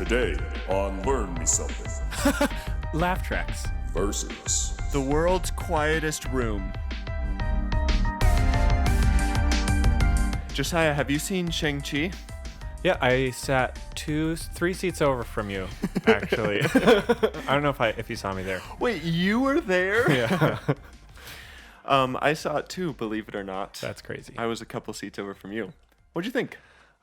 Today on Learn Me Something Laugh tracks. versus The world's quietest room. Josiah, have you seen Shang-Chi? Yeah, I sat 3 seats over from you, actually. I don't know if you saw me there. Wait, you were there? Yeah, I saw it too, believe it or not. that's crazy. I was a couple seats over from you. What'd you think?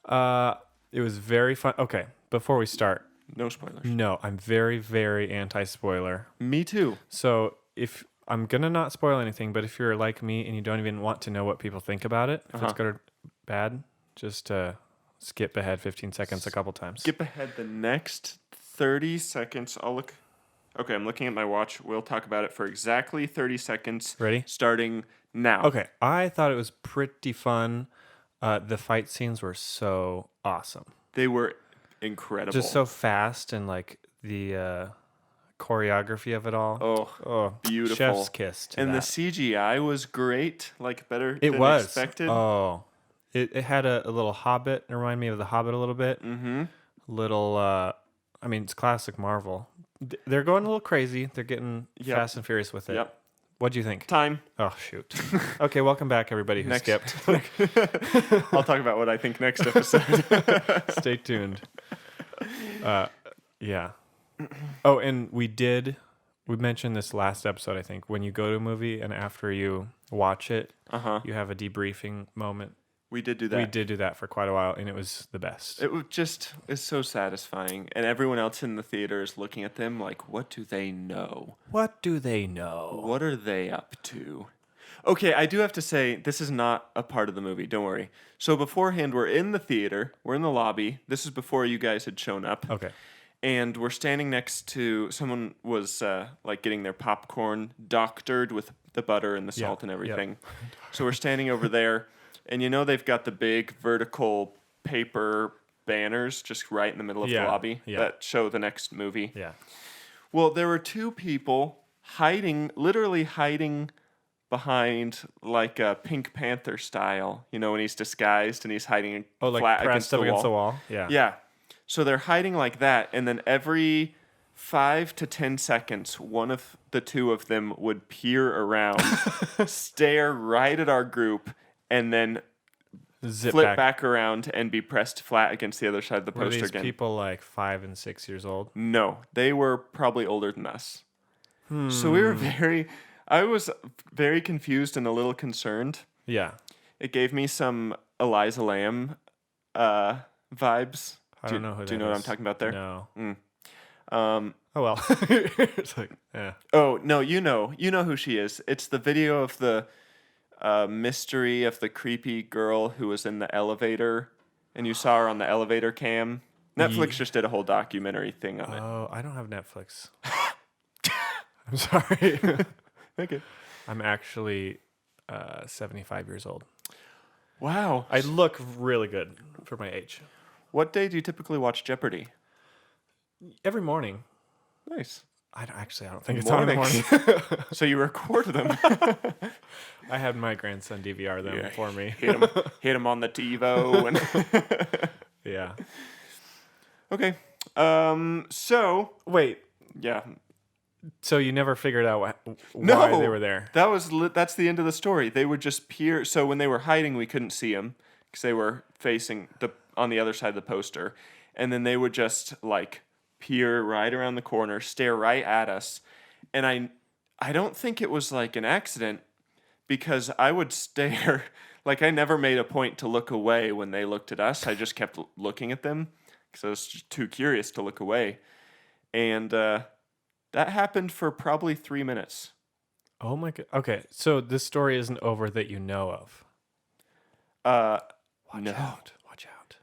It was very fun. Okay, before we start, No spoilers. no, I'm very, very anti-spoiler. Me too. So if I'm gonna not spoil anything, but if you're like me and you don't even want to know what people think about it, if it's good or bad, just skip ahead 15 seconds a couple times. Skip ahead the next 30 seconds. I'll look. Okay, I'm looking at my watch. We'll talk about it for exactly 30 seconds. Ready? Starting now. Okay, I thought it was pretty fun. The fight scenes were so awesome. They were incredible. Just so fast and like the choreography of it all. Oh, beautiful. Chef's kiss to and that. the CGI was great, like better It than was expected. Oh, it had a little Hobbit. It reminded me of the Hobbit a little bit. Mm-hmm. Little, I mean, it's classic Marvel. They're going a little crazy. They're getting fast and furious with it. Yep. What'd you think? Time. Oh shoot. Okay, welcome back, everybody who skipped. I'll talk about what I think next episode. Stay tuned. Yeah. Oh, and we mentioned this last episode, I think. When you go to a movie and after you watch it, you have a debriefing moment. We did do that. We did do that for quite a while, and it was the best. It was just is so satisfying, and everyone else in the theater is looking at them like, what do they know? What do they know? What are they up to? Okay, I do have to say, this is not a part of the movie. Don't worry. So beforehand, we're in the theater. We're in the lobby. This is before you guys had shown up. Okay. And we're standing next to someone was like getting their popcorn doctored with the butter and the salt and everything. So we're standing over there, and you know they've got the big vertical paper banners just right in the middle of the lobby that show the next movie. Yeah. Well, there were two people literally hiding behind like a Pink Panther style. You know, when he's disguised and he's hiding flat pressed against up the against the wall. wall. Yeah. Yeah. So they're hiding like that, and then every 5 to 10 seconds, one of the two of them would peer around, stare right at our group, and then flip back around and be pressed flat against the other side of the Were poster these again. people like 5 and 6 years old? No, they were probably older than us. So we were I was very confused and a little concerned. Yeah. It gave me some Eliza Lamb vibes. I don't know who that is. Do you know what I'm talking about there? No. Oh well. It's like, yeah. Oh no, you know who she is. It's the video of the mystery of the creepy girl who was in the elevator, and you saw her on the elevator cam. Netflix just did a whole documentary thing on it. Oh, I don't have Netflix. I'm sorry. Okay. I'm actually 75 years old. Wow. I look really good for my age. What day do you typically watch Jeopardy? Every morning. Nice. I don't think it's on in the morning. So you record them. I had my grandson DVR them for me. Hit him on the TiVo. And Yeah. Okay. So Wait. yeah. So you never figured out why they were there? That's the end of the story. They would just peer. So when they were hiding, we couldn't see them because they were facing on the other side of the poster, and then they would just like peer right around the corner, stare right at us, and I don't think it was like an accident because I would stare. Like I never made a point to look away when they looked at us. I just kept looking at them because I was just too curious to look away, and that happened for probably 3 minutes. Oh my god. Okay, so this story isn't over that you know of. Watch out.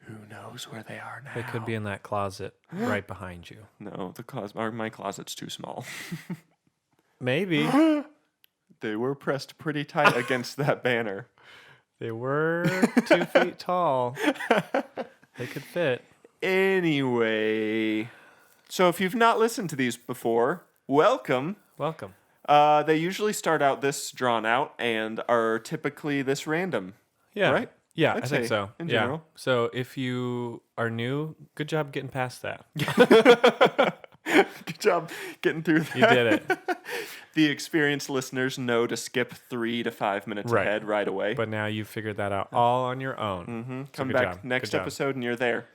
Who knows where they are now? They could be in that closet right behind you. No, my closet's too small. Maybe. They were pressed pretty tight against that banner. They were 2 feet tall. They could fit. Anyway, so if you've not listened to these before, welcome. Welcome. They usually start out this drawn out and are typically this random. Yeah. Right? Yeah, I'd I think say, so. in Yeah. general. So if you are new, good job getting past that. Good job getting through that. You did it. The experienced listeners know to skip 3 to 5 minutes Right. ahead right away. But now you've figured that out all on your own. Mm-hmm. So Come good back job. next Good job. episode and you're there.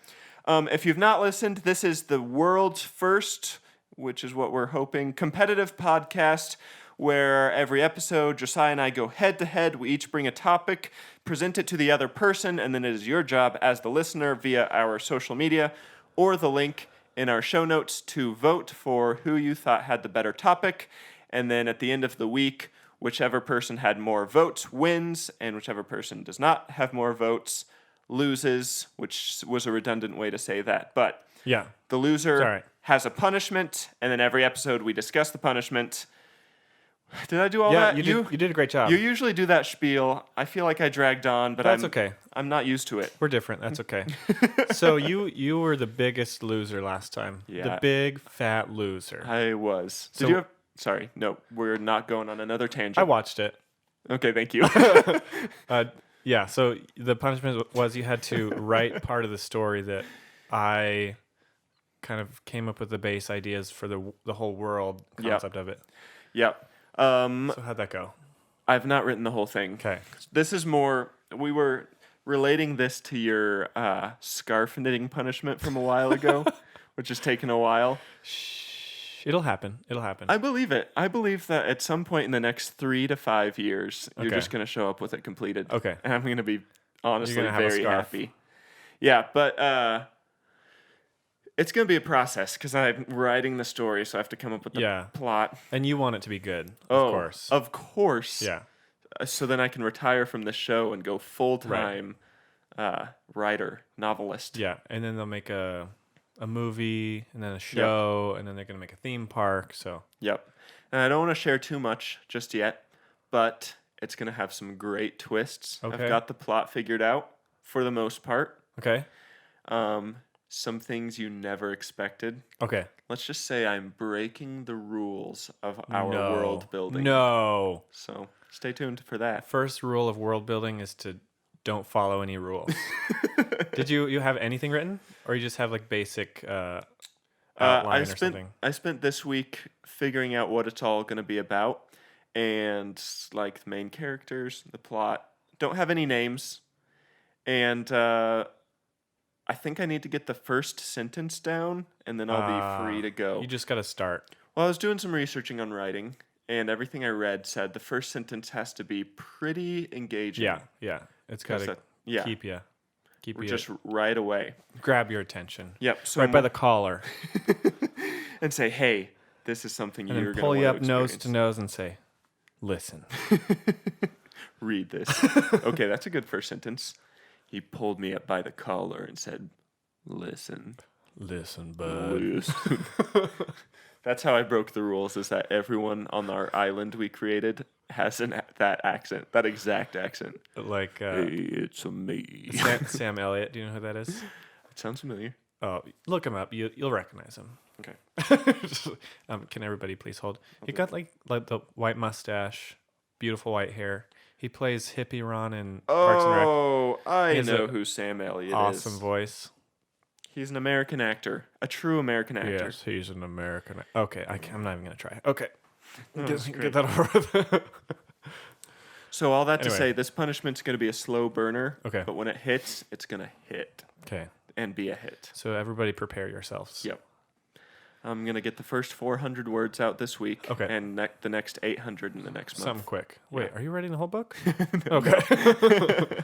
If you've not listened, this is the world's first, which is what we're hoping, competitive podcast where every episode, Josiah and I go head to head. We each bring a topic, present it to the other person, and then it is your job as the listener via our social media or the link in our show notes to vote for who you thought had the better topic. And then at the end of the week, whichever person had more votes wins, and whichever person does not have more votes loses, which was a redundant way to say that. But Yeah. the loser It's all right. has a punishment, and then every episode we discuss the punishment. Did I do all Yeah, that? you did a great job. You usually do that spiel. I feel like I dragged on, but That's okay. I'm not used to it. We're different. That's okay. So you were the biggest loser last time. Yeah. The big fat loser. I was. Did So- you have? Sorry, no, we're not going on another tangent. I watched it. Okay, thank you. Yeah, so the punishment was you had to write part of the story that I kind of came up with the base ideas for the whole world Yep. concept of it. Yep. So how'd that go? I've not written the whole thing. Okay. This is more. We were relating this to your scarf knitting punishment from a while ago, which has taken a while. It'll happen. It'll happen. I believe it. I believe that at some point in the next 3 to 5 years, you're Okay. just going to show up with it completed. Okay. And I'm going to be honestly gonna have a very scarf. happy. Yeah, but it's going to be a process because I'm writing the story, so I have to come up with the Yeah. plot. And you want it to be good, Oh, of course. Of course. Yeah. So then I can retire from the show and go full-time writer, novelist. Yeah. And then they'll make a movie and then a show and then they're going to make a theme park. So, Yep. And I don't want to share too much just yet, but it's going to have some great twists. Okay. I've got the plot figured out for the most part. okay. Some things you never expected. Okay. Let's just say I'm breaking the rules of our No. world building. No. So stay tuned for that. First rule of world building is to don't follow any rules. Did you have anything written, or you just have like basic outline or something? I spent this week figuring out what it's all going to be about, and like the main characters, the plot. Don't have any names, and I think I need to get the first sentence down, and then I'll be free to go. You just got to start. Well, I was doing some researching on writing, and everything I read said the first sentence has to be pretty engaging. Yeah, yeah. It's got to yeah. keep you Just right away. grab your attention. Yep. So Right by the collar, and say, hey, this is something and you're then going pull to you want up to nose to experience. nose and say, "Listen." Read this. Okay, that's a good first sentence. He pulled me up by the collar and said, listen. Listen, bud. Listen. That's how I broke the rules, is that everyone on our island we created has that accent, that exact accent. Like Hey, it's a me. Sam Elliott. Do you know who that is? It sounds familiar. Oh, look him up. You'll recognize him. Okay. Can everybody please hold? He got like the white mustache, beautiful white hair. He plays Hippie Ron in Parks and Rec. Oh, I He has know a who Sam Elliott Awesome is. voice. He's an American actor, a true American actor. Yes, he's an American. Okay, I'm not even gonna try. Okay, that's get great. that over with. So all that to Anyway. say, this punishment's going to be a slow burner. Okay. But when it hits, it's going to hit Okay, and be a hit. so everybody prepare yourselves. Yep. I'm going to get the first 400 words out this week. Okay. And the next 800 in the next Something month. quick. Wait, Yeah. are you writing the whole book? Okay.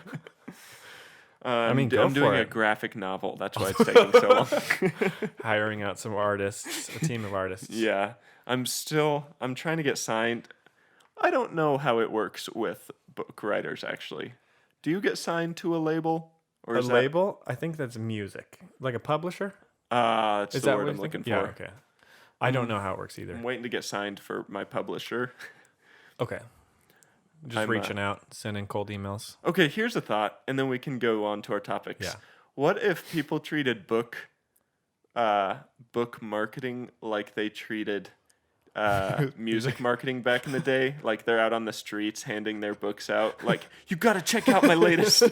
I'm go I'm doing for a it. graphic novel. That's why it's taking so long. Hiring out some artists, a team of artists. Yeah. I'm trying to get signed. I don't know how it works with book writers, actually. Do you get signed to a label? Or A is that- label? I think that's music. Like a publisher? That's Is the that word what I'm you're looking thinking? for. Yeah, okay. I don't know how it works either. I'm waiting to get signed for my publisher. Okay. Just I'm, reaching out, sending cold emails. Okay, here's a thought, and then we can go on to our topics. Yeah. What if people treated book marketing like they treated music marketing back in the day. Like they're out on the streets handing their books out. Like, you got to check out my latest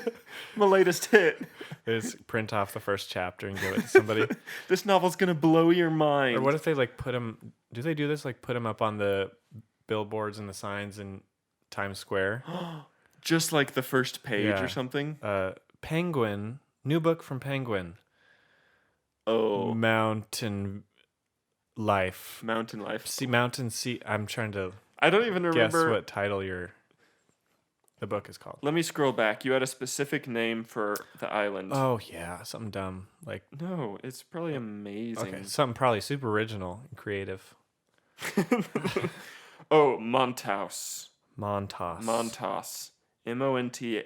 hit. They just print off the first chapter and give it to somebody. This novel's gonna blow your mind. Or what if they like put them? Do they do this? Like put them up on the billboards and the signs in Times Square? Just like the first page or something? Penguin, new book from Penguin. Oh. Mountain Life. Mountain Life. Sea. I'm trying to I don't even remember. guess what title the book is called. Let me scroll back. You had a specific name for the island. Oh, yeah. Something dumb. Like, No, it's probably amazing. okay, something probably super original and creative. Oh, Montaus. Montas. Montaus. Montaus.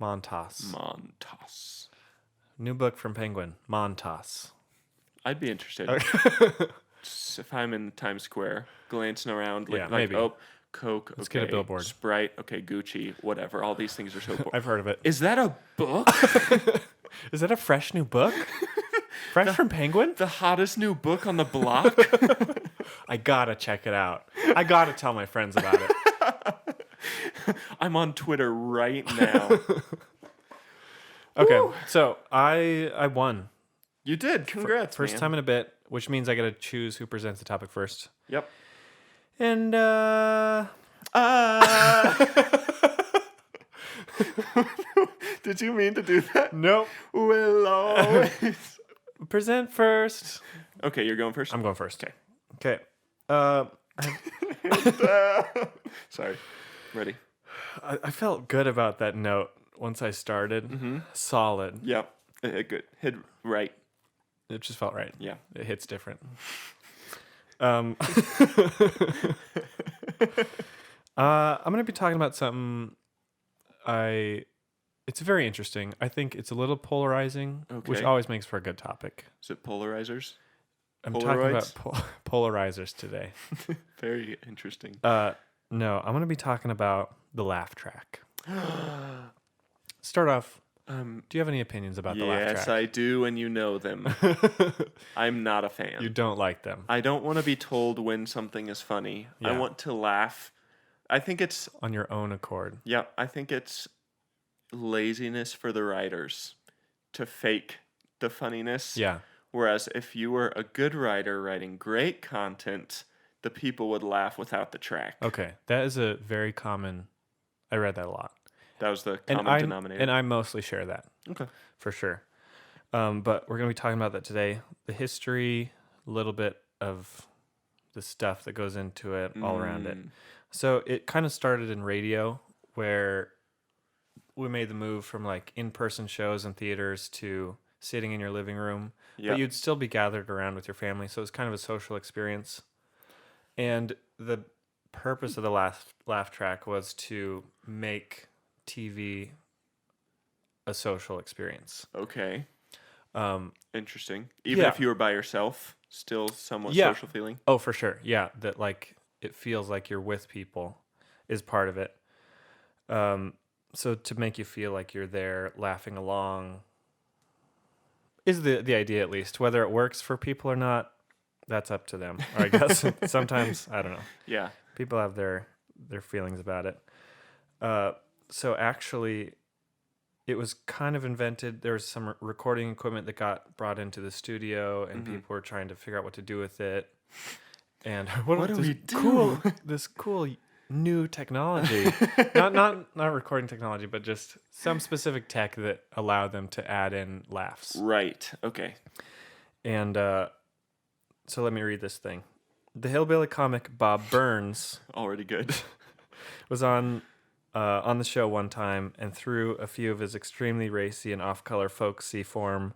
Montas. Montaus. New book from Penguin. Montas. I'd be interested. Just if I'm in Times Square, glancing around, like maybe. oh, Coke, Let's okay, get a billboard. Sprite, okay, Gucci, whatever. All these things are so cool. I've heard of it. Is that a book? Is that a fresh new book? Fresh from Penguin? The hottest new book on the block? I gotta check it out. I gotta tell my friends about it. I'm on Twitter right now. Okay, so I won. You did. Congrats, First man. time in a bit, which means I gotta choose who presents the topic first. Yep. And Did you mean to do that? nope. Will always. Present first. Okay, you're going first? I'm going first. Okay. Okay. Sorry. Ready? I felt good about that note once I started. Mm-hmm. Solid. Yep. Good. Hit right. It just felt right. Yeah. It hits different. I'm going to be talking about something it's very interesting. I think it's a little polarizing, which Okay. always makes for a good topic. Is it polarizers? I'm Polaroids? talking about polarizers today. Very interesting. No, I'm going to be talking about the laugh track. Start off, do you have any opinions about the laugh track? Yes, I do, and you know them. I'm not a fan. You don't like them. I don't want to be told when something is funny. I Yeah. want to laugh. I think it's, On your own accord. I think it's laziness for the writers to fake the funniness. Yeah. Whereas if you were a good writer writing great content, the people would laugh without the track. Okay. That is a very common, I read that a lot. That was the common denominator. And I mostly share that. Okay. For sure. But we're going to be talking about that today. The history, a little bit of the stuff that goes into it, all around it. So it kind of started in radio, where we made the move from like in-person shows and theaters to sitting in your living room. Yep. But you'd still be gathered around with your family. So it's kind of a social experience. And the purpose of the laugh track was to make TV a social experience. Okay. Interesting. Even yeah. if you were by yourself, still somewhat Yeah. social feeling. Oh, for sure. Yeah, that like it feels like you're with people is part of it. So to make you feel like you're there laughing along is the idea, at least. Whether it works for people or not, that's up to them. Or I guess sometimes, I don't know. Yeah. People have their feelings about it. So actually, it was kind of invented. There was some recording equipment that got brought into the studio, and people were trying to figure out what to do with it. And What do we do? This cool new technology, not recording technology, but just some specific tech that allowed them to add in laughs. Right. Okay. And so let me read this thing. The hillbilly comic Bob Burns Already good. was on the show one time and threw a few of his extremely racy and off-color folksy farm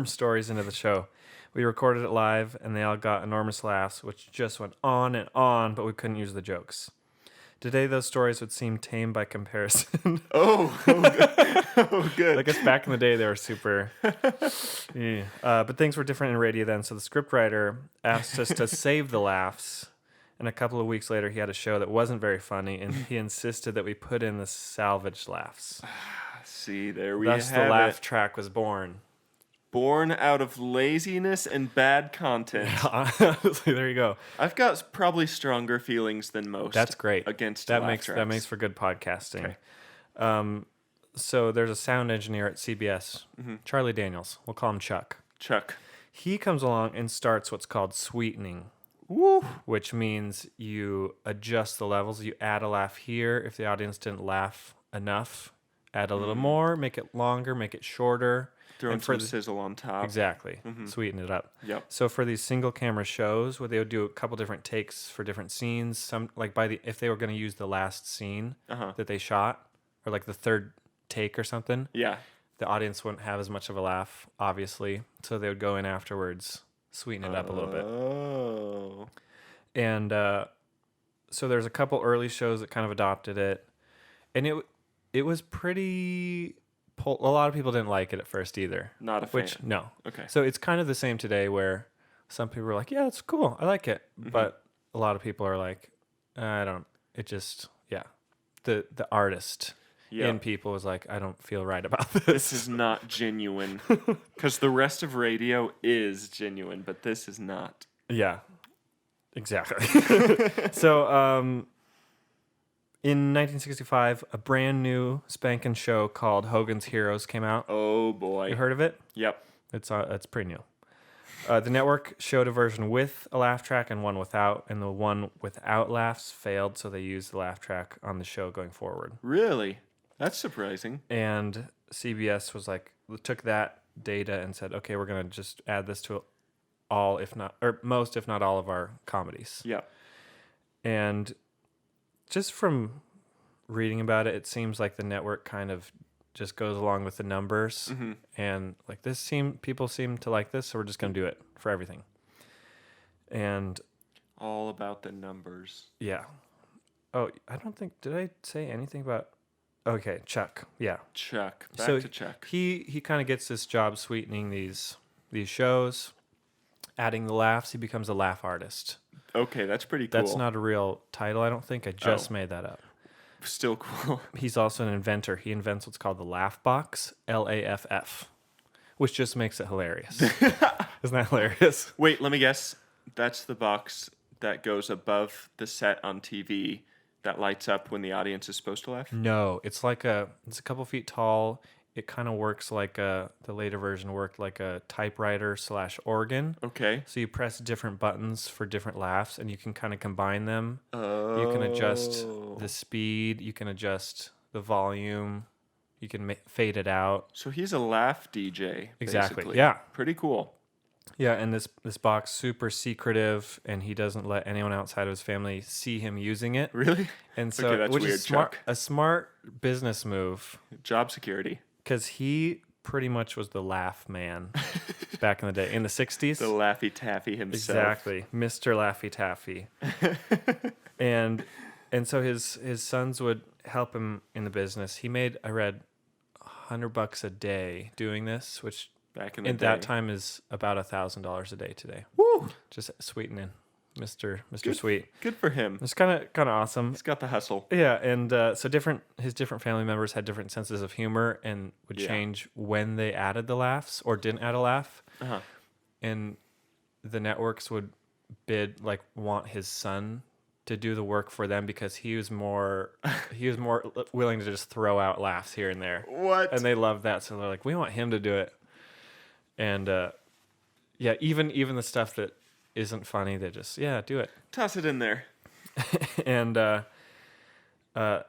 stories into the show. We recorded it live, and they all got enormous laughs, which just went on and on, but we couldn't use the jokes. Today, those stories would seem tame by comparison. Oh, good. Oh, good. I guess back in the day, they were super... yeah. But things were different in radio then, so the scriptwriter asked us to save the laughs. And a couple of weeks later, he had a show that wasn't very funny, and he insisted that we put in the salvaged laughs. See, there we Thus, have the laugh it. track was born. Born out of laziness and bad content. Honestly, there you go. I've got probably stronger feelings than most. That's great. Against that laugh makes tracks. that makes for good podcasting. Okay. So there's a sound engineer at CBS, Charlie Daniels. We'll call him Chuck. Chuck. He comes along and starts what's called sweetening, Woo. which means you adjust the levels. You add a laugh here if the audience didn't laugh enough. Add a little more, make it longer, make it shorter. Throwing And for some the- sizzle on top. Exactly. Sweeten it up. Yep. So for these single camera shows where they would do a couple different takes for different scenes, some like if they were going to use the last scene that they shot or like the third take or something, Yeah. the audience wouldn't have as much of a laugh, obviously. So they would go in afterwards, sweeten it up a little bit. Oh. And so there's a couple early shows that kind of adopted it, and it was pretty. A lot of people didn't like it at first either. Not a fan. No. Okay. So it's kind of the same today, where some people are like, "Yeah, it's cool, I like it," but a lot of people are like, "I don't." It just the artist in people is like, "I don't feel right about this." This is not genuine. Because the rest of radio is genuine, but this is not. Yeah, exactly. So, in 1965, a brand new spanking show called Hogan's Heroes came out. Oh, boy. You heard of it? Yep. It's pretty new. The network showed a version with a laugh track and one without, and the one without laughs failed, so they used the laugh track on the show going forward. Really? That's surprising. And CBS was like, took that data and said, okay, we're going to just add this to all, if not, or most, if not all of our comedies. Yep. And just from reading about it, it seems like the network kind of just goes along with the numbers, and like people seem to like this, so we're just gonna do it for everything. And All about the numbers. yeah. Oh, I don't think did I say anything about? Okay, Chuck. Yeah. Chuck. Back So to Chuck. He kind of gets this job sweetening these shows, adding the laughs. He becomes a laugh artist. Okay, that's pretty cool. That's not a real title, I don't think. I just made that up. Still cool. He's also an inventor. He invents what's called the laugh box, LAFF, which just makes it hilarious. Isn't that hilarious? Wait, let me guess. That's the box that goes above the set on TV that lights up when the audience is supposed to laugh? No, it's a couple feet tall. It kind of works like the later version worked like a typewriter / organ. Okay. So you press different buttons for different laughs, and you can kind of combine them. You can adjust the speed. You can adjust the volume. You can fade it out. So he's a laugh DJ. Exactly. Basically. Yeah. Pretty cool. Yeah, and this box super secretive, and he doesn't let anyone outside of his family see him using it. Really? And so, Okay, that's which weird, is smart, Chuck. a smart business move, Job security. because he pretty much was the laugh man back in the day in the 60s. The Laffy Taffy himself. Exactly, Mr. Laffy Taffy. and so his sons would help him in the business. He made, I read, $100 a day doing this, which Back in the in day. that time is about $1,000 a day today. Woo! Just sweetening, Mr. Sweet. Good for him. It's kind of awesome. He's got the hustle. Yeah, and so his different family members had different senses of humor and would change when they added the laughs or didn't add a laugh. Uh-huh. And the networks would want his son to do the work for them because he was more willing to just throw out laughs here and there. What? And they loved that, so they're like, we want him to do it. And even the stuff that isn't funny, they just do it. Toss it in there. And so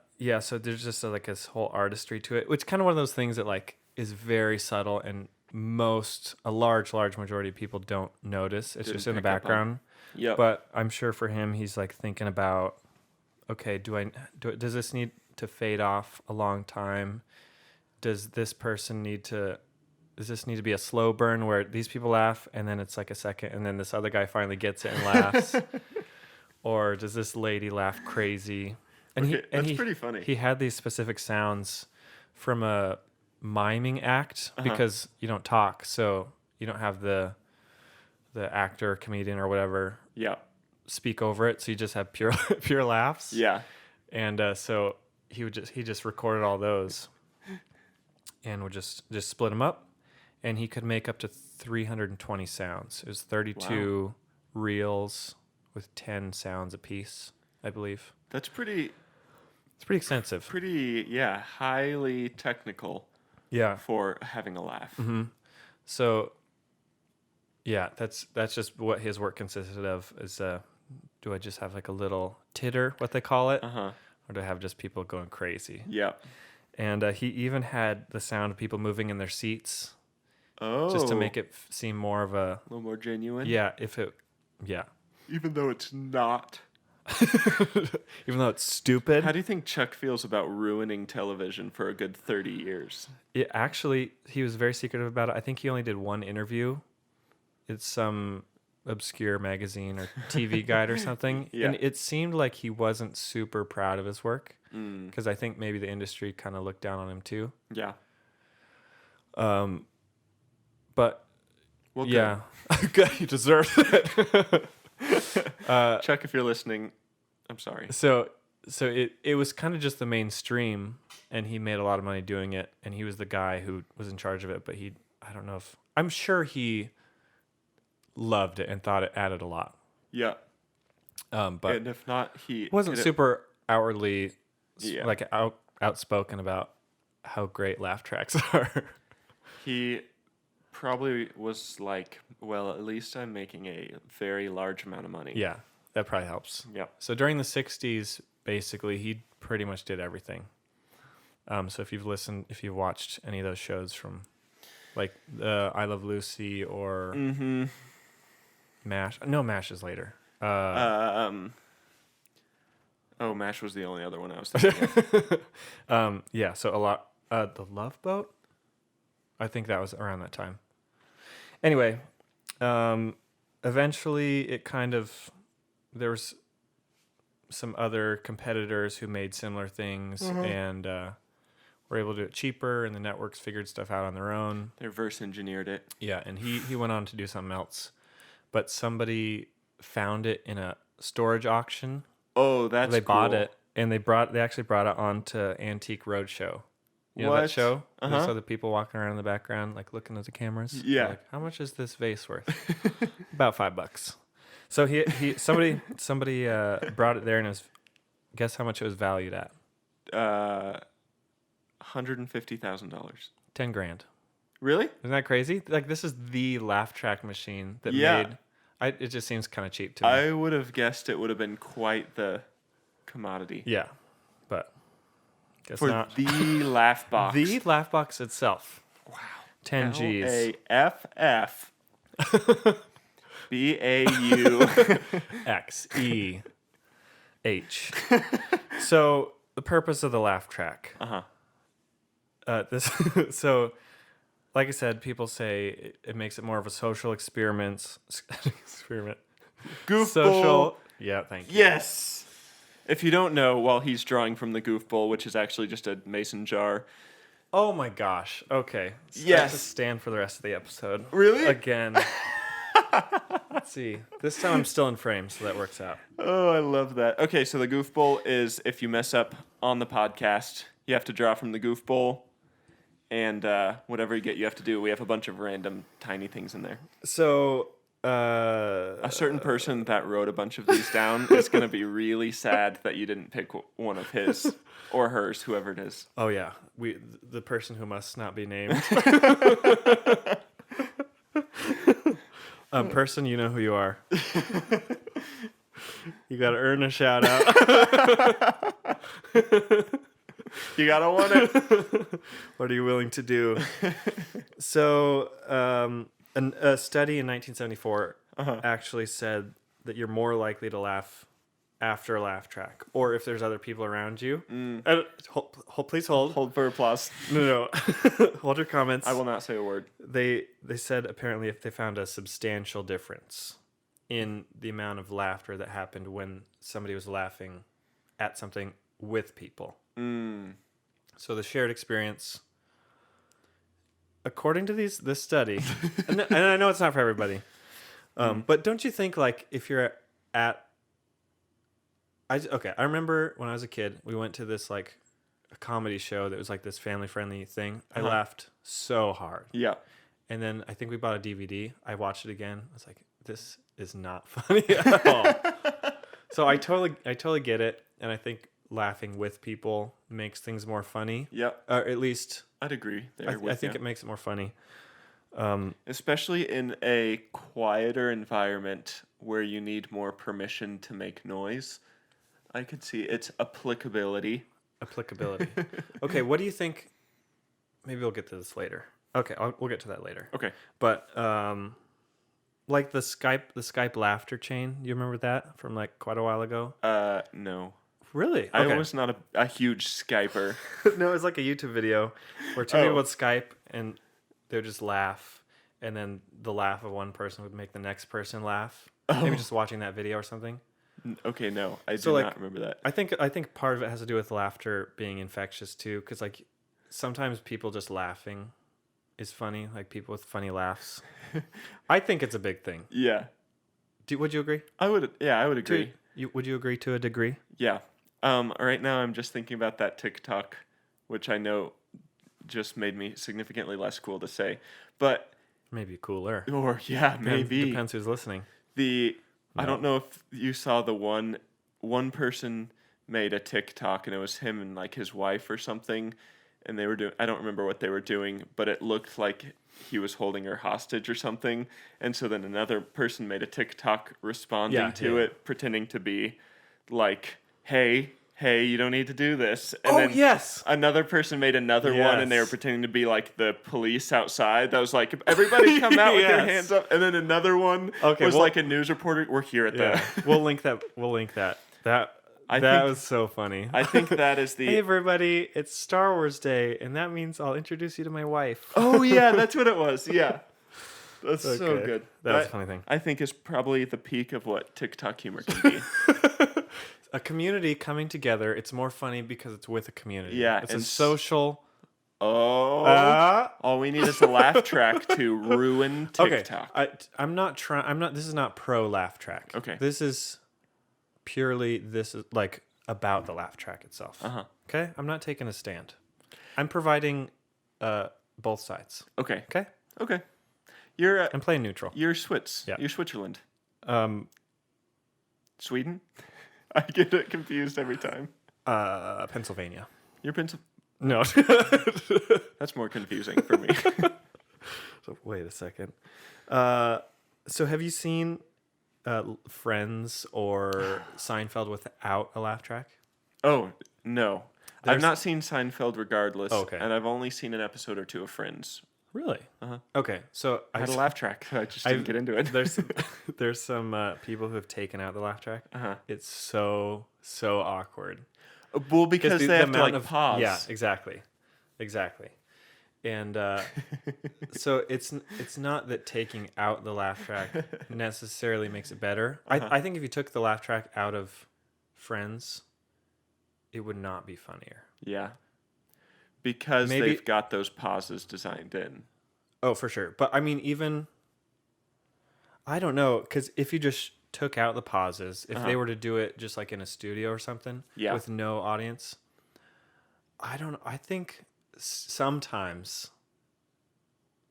there's just like this whole artistry to it, which kind of one of those things that like is very subtle and a large majority of people don't notice. It's Didn't just in the pick up on. background. Yep. But I'm sure for him, he's like thinking about, okay, does this need to fade off a long time? Does this need to be a slow burn where these people laugh and then it's like a second and then this other guy finally gets it and laughs? Or does this lady laugh crazy? And that's pretty funny. He had these specific sounds from a miming act because you don't talk, so you don't have the actor, comedian, or whatever speak over it. So you just have pure laughs. Yeah. And so he just recorded all those and would just split them up and he could make up to 320 sounds. It was 32 reels with 10 sounds apiece, I believe. That's pretty, It's pretty extensive. highly technical Yeah. for having a laugh. Mm-hmm. So, yeah, that's just what his work consisted of. Is do I just have like a little titter, what they call it, Uh-huh. or do I have just people going crazy? Yeah. And he even had the sound of people moving in their seats, Oh. just to make it seem more of a little more genuine. yeah. Even though it's not. Even though it's stupid. How do you think Chuck feels about ruining television for a good 30 years? Actually, he was very secretive about it. I think he only did one interview. It's some obscure magazine or TV guide or something. Yeah. And it seemed like he wasn't super proud of his work, Mm. because I think maybe the industry kind of looked down on him too. Yeah. But Well, yeah, good. You deserve it. Chuck, if you're listening, I'm sorry. So it was kind of just the mainstream, and he made a lot of money doing it, and he was the guy who was in charge of it. But I'm sure he loved it and thought it added a lot. Yeah. But And if not, he wasn't super outwardly Yeah. like outspoken about how great laugh tracks are. He probably was like, well, at least I'm making a very large amount of money. Yeah, that probably helps. Yeah. So during the 60s, basically, he pretty much did everything. So if you've watched any of those shows from like I Love Lucy or MASH. No, MASH is later. MASH was the only other one I was thinking of. Yeah, so a lot. The Love Boat? I think that was around that time. Anyway, eventually it there was some other competitors who made similar things and were able to do it cheaper, and the networks figured stuff out on their own. They reverse engineered it. Yeah, and he went on to do something else. But somebody found it in a storage auction. Oh, that's They cool. bought it, and they actually brought it onto Antique Roadshow. You know that What? show? Uh-huh. So the people walking around in the background, like looking at the cameras. Yeah. They're like, how much is this vase worth? About $5. So somebody brought it there, and guess how much it was valued at? $150,000. $10,000. Really? Isn't that crazy? Like, this is the laugh track machine that Yeah. made. It just seems kind of cheap to me. I would have guessed it would have been quite the commodity. Yeah, but guess For not. the laugh box. The laugh box itself. Wow. 10 G's. LAFF BAU. XEH. So the purpose of the laugh track. Uh-huh. So, like I said, people say it makes it more of a social experiment. Goofball. Social. Yeah, thank you. Yes. If you don't know, while he's drawing from the goofball, which is actually just a mason jar. Oh my gosh. Okay. So Yes. Just stand for the rest of the episode. Really? Again. Let's see. This time I'm still in frame, so that works out. Oh, I love that. Okay, so the goofball is if you mess up on the podcast, you have to draw from the goofball. And whatever you get, you have to do. We have a bunch of random tiny things in there. So, A certain person that wrote a bunch of these down is going to be really sad that you didn't pick one of his or hers, whoever it is. oh yeah, the person who must not be named. Person, you know who you are. You got to earn a shout out. You got to want it. What are you willing to do? So, a study in 1974 actually said that you're more likely to laugh after a laugh track, or if there's other people around you. Please hold. Hold for applause. No. Hold your comments. I will not say a word. They said apparently if they found a substantial difference in the amount of laughter that happened when somebody was laughing at something with people. So the shared experience, according to this study, and I know it's not for everybody, but don't you think, like, if you're at, I remember when I was a kid, we went to this like a comedy show that was like this family friendly thing. I laughed so hard. Yeah. and then I think we bought a DVD. I watched it again. I was like, this is not funny at all. So I totally get it, and I think laughing with people makes things more funny. Yep. Or at least I'd agree there I think it makes it more funny. Especially in a quieter environment where you need more permission to make noise. I could see its applicability. Okay, what do you think? Maybe we'll get to this later. Okay, we'll get to that later. Okay. But like the Skype laughter chain, you remember that from like quite a while ago? No. Really? I Okay. was not a huge Skyper. No, it was like a YouTube video where two people would Skype and they would just laugh, and then the laugh of one person would make the next person laugh. Maybe just watching that video or something. Okay, no, I do not remember that. I think part of it has to do with laughter being infectious too, because like sometimes people just laughing is funny, like people with funny laughs. I think it's a big thing. Yeah. Would you agree? I would agree. Would you agree to a degree? Yeah. Right now I'm just thinking about that TikTok, which I know just made me significantly less cool to say. But Maybe cooler. or yeah, maybe. Depends who's listening. I don't know if you saw the one person made a TikTok and it was him and like his wife or something, and they were doing, I don't remember what they were doing, but it looked like he was holding her hostage or something. And so then another person made a TikTok responding to it, pretending to be like, hey, you don't need to do this. And then yes. Another person made another one, and they were pretending to be like the police outside. That was like, everybody come out with their hands up. And then another one was like a news reporter. We're here at the... We'll link that. That was so funny. I think that is the... Hey, everybody, it's Star Wars Day, and that means I'll introduce you to my wife. Oh, yeah, that's what it was. Yeah. That's so good. That's a funny thing. I think is probably the peak of what TikTok humor can be. A community coming together. It's more funny because it's with a community. Yeah. It's a social... All we need is a laugh track to ruin TikTok. Okay. This is not pro laugh track. Okay. This is like about the laugh track itself. Uh-huh. Okay? I'm not taking a stand. I'm providing both sides. Okay. Okay? I'm playing neutral. You're Swiss. Yeah. You're Switzerland. Sweden? I get it confused every time. Pennsylvania. You're Pennsylvania. No. That's more confusing for me. So wait a second. So have you seen Friends or Seinfeld without a laugh track? Oh, no. I've not seen Seinfeld regardless. Okay. And I've only seen an episode or two of Friends. Really? Uh-huh. Okay. So I had a laugh track. I just didn't get into it. There's some people who have taken out the laugh track. Uh-huh. It's so awkward. Well, because they have to like pause. Yeah, exactly. And so it's not that taking out the laugh track necessarily makes it better. Uh-huh. I think if you took the laugh track out of Friends, it would not be funnier. Yeah. Because they've got those pauses designed in. Oh, for sure. But I mean, even... I don't know, because if you just took out the pauses, if they were to do it just like in a studio or something with no audience, I don't know. I think sometimes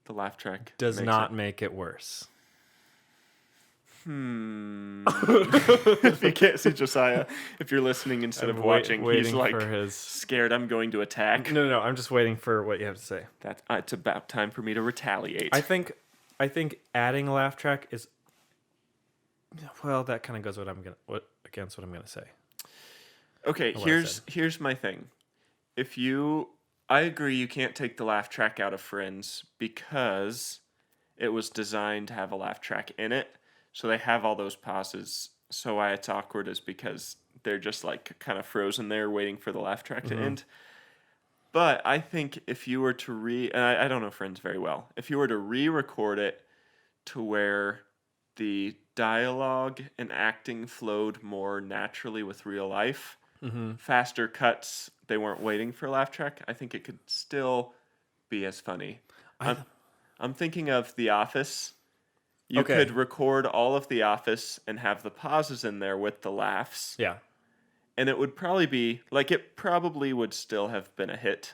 the laugh track does not make it worse. If you can't see Josiah, if you're listening instead of watching, he's like scared I'm going to attack. No, I'm just waiting for what you have to say. That it's about time for me to retaliate. I think adding a laugh track is, well, that kind of goes against what I'm gonna say. Okay, here's my thing. I agree you can't take the laugh track out of Friends because it was designed to have a laugh track in it. So they have all those pauses. So why it's awkward is because they're just like kind of frozen there waiting for the laugh track to end. But I think if you were to and I don't know Friends very well. If you were to re-record it to where the dialogue and acting flowed more naturally with real life, faster cuts, they weren't waiting for a laugh track, I think it could still be as funny. I'm thinking of The Office. You could record all of The Office and have the pauses in there with the laughs. Yeah. And it would probably be, it probably would still have been a hit.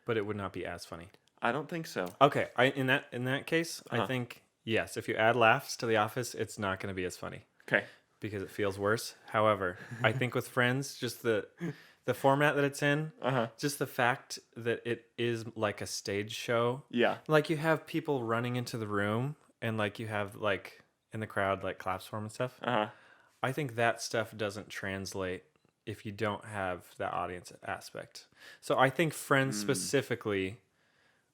But it would not be as funny. I don't think so. Okay, in that case, I think yes. If you add laughs to The Office, it's not going to be as funny Okay. because it feels worse. However, I think with Friends, just the format that it's in, just the fact that it is like a stage show. Yeah. Like you have people running into the room, and like you have like in the crowd like claps for them and stuff. I think that stuff doesn't translate if you don't have that audience aspect. So I think Friends specifically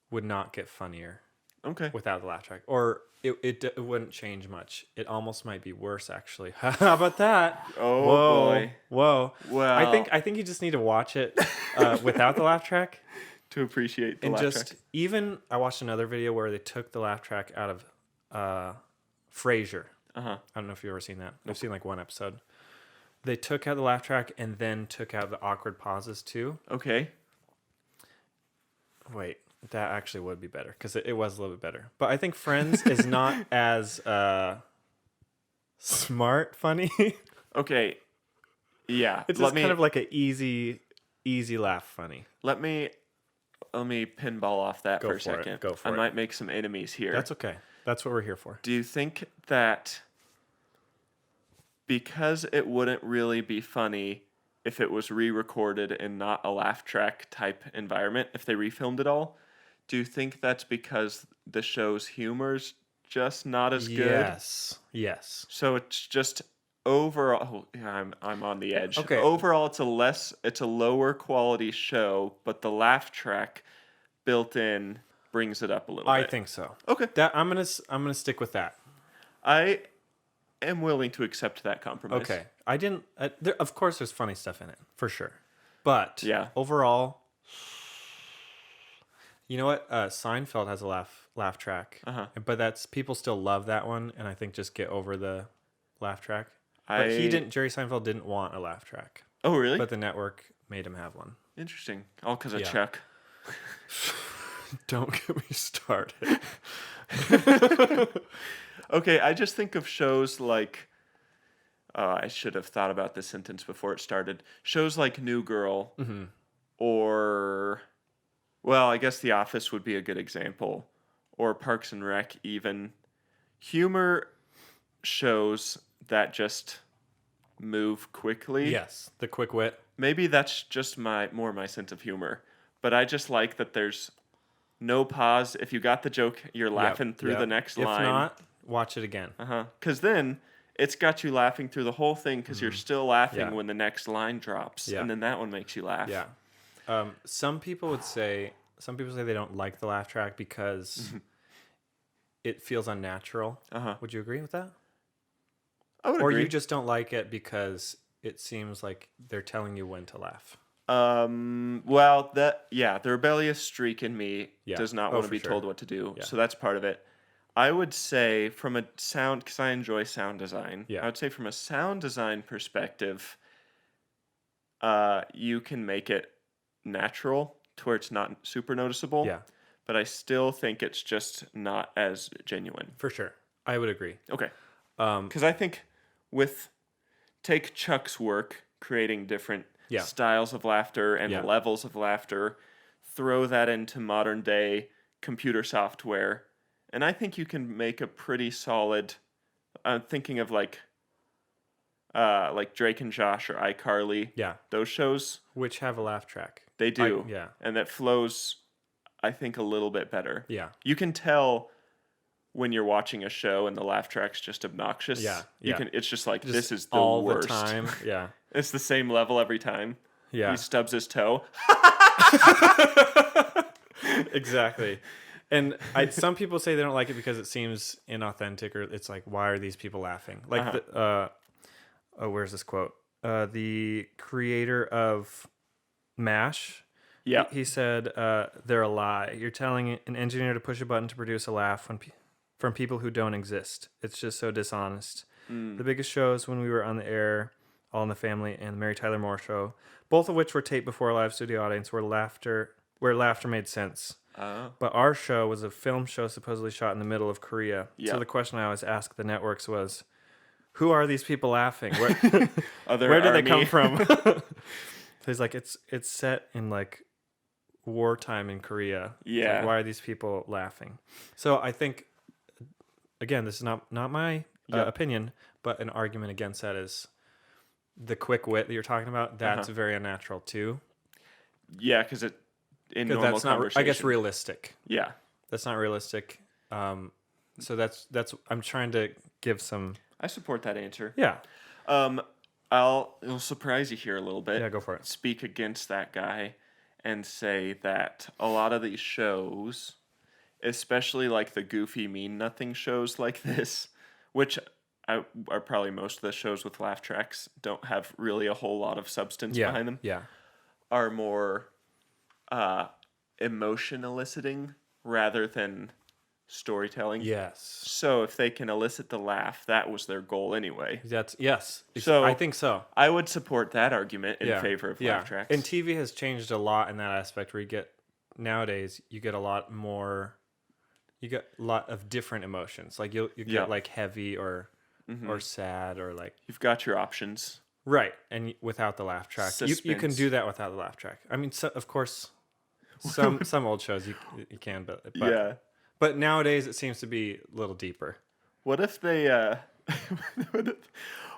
would not get funnier Okay. without the laugh track, or it wouldn't change much. It almost might be worse, actually. How about that? Oh, Whoa, boy. whoa. Well. I think you just need to watch it without the laugh track, To appreciate the and laugh just track. even I watched another video where they took the laugh track out of Frasier. I don't know if you've ever seen that. I've seen like one episode. They took out the laugh track and then took out the awkward pauses too. Okay. Wait, that actually would be better because it was a little bit better. But I think Friends is not as smart funny. Okay. Yeah. It's just kind of like an easy laugh funny. Let me pinball off that Go for a for it. second. Go for I it. might make some enemies here. That's okay. That's what we're here for. Do you think that because it wouldn't really be funny if it was re-recorded and not a laugh track type environment, if they refilmed it all, do you think that's because the show's humor's just not as good? Yes. So it's just overall, I'm on the edge. Okay. Overall, it's a lower quality show, but the laugh track built in brings it up a little I bit. think so. Okay. That I'm gonna stick with that. I am willing to accept that compromise. Okay. I didn't. Of course, there's funny stuff in it for sure, but Yeah. overall, you know what? Seinfeld has a laugh track, but that's people still love that one, and I think just get over the laugh track. But Jerry Seinfeld didn't want a laugh track, Oh, really? but the network made him have one. Interesting. All because of Yeah. Chuck. Don't get me started. Okay, I just think of shows like. I should have thought about this sentence before it started. Shows like New Girl, or, well, I guess The Office would be a good example, or Parks and Rec. Even humor shows that just move quickly. Yes, the quick wit. Maybe that's just my sense of humor, but I just like that there's no pause. If you got the joke, you're laughing through the next line. If not, watch it again. Because then it's got you laughing through the whole thing because you're still laughing Yeah. when the next line drops, Yeah. and then that one makes you laugh. Yeah. Some people say they don't like the laugh track because it feels unnatural. Would you agree with that? I would Or agree. you just don't like it because it seems like they're telling you when to laugh. Well, the rebellious streak in me Yeah. does not Oh, want to for be sure. told what to do, Yeah. so that's part of it. I would say from a sound, because I enjoy sound design. Yeah. I would say from a sound design perspective, you can make it natural to where it's not super noticeable. Yeah, But I still think it's just not as genuine. for sure. I would agree. Okay. Because I think take Chuck's work, creating different Yeah. styles of laughter and Yeah. levels of laughter, throw that into modern day computer software, and I think you can make a pretty solid. I'm thinking of like Drake and Josh or iCarly. Yeah, Those shows, which have a laugh track. they do. Yeah. And that flows, I think, a little bit better. Yeah. You can tell when you're watching a show and the laugh track's just obnoxious. Yeah, You yeah. can. It's just like Just this is the all worst. the time. Yeah. It's the same level every time. Yeah. He stubs his toe. Exactly. And some people say they don't like it because it seems inauthentic, or it's like, why are these people laughing? Like, where's this quote? The creator of MASH. Yeah. He said, they're a lie. You're telling an engineer to push a button to produce a laugh from people who don't exist. It's just so dishonest. The biggest shows when we were on the air, All in the Family and the Mary Tyler Moore Show, both of which were taped before a live studio audience, where laughter made sense. But our show was a film show supposedly shot in the middle of Korea. Yeah. So the question I always asked the networks was, who are these people laughing? Where Other where do they army. come from? So he's like, it's set in like wartime in Korea. Yeah. Like, why are these people laughing? So I think, again, this is not my opinion, but an argument against that is the quick wit that you're talking about. That's very unnatural too. Yeah, because in normal That's not, conversation, I guess, realistic. Yeah. That's not realistic. So that's I'm trying to give some. I support that answer. Yeah. It'll surprise you here a little bit. Yeah, go for it. Speak against that guy and say that a lot of these shows, especially like the goofy mean nothing shows like this, which are probably most of the shows with laugh tracks, don't have really a whole lot of substance behind them. Yeah. Are more emotion eliciting rather than storytelling. Yes. So if they can elicit the laugh, that was their goal anyway. Yes. So I think so. I would support that argument in favor of laugh tracks. And TV has changed a lot in that aspect where nowadays you get a lot of different emotions. Like you get like heavy or sad or like. You've got your options. Right. And without the laugh track, you can do that without the laugh track. I mean, so, of course, some old shows you can, but yeah. But nowadays it seems to be a little deeper. What if they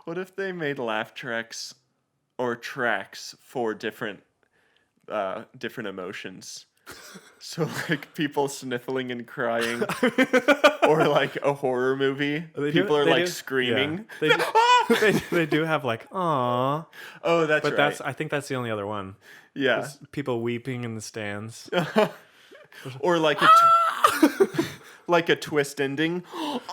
what if they made laugh tracks or tracks for different emotions? So like people sniffling and crying, or like a horror movie. People are like screaming. Yeah. They do have like aww. Oh, that's right. But I think that's the only other one. Yeah. People weeping in the stands. Or like like a twist ending.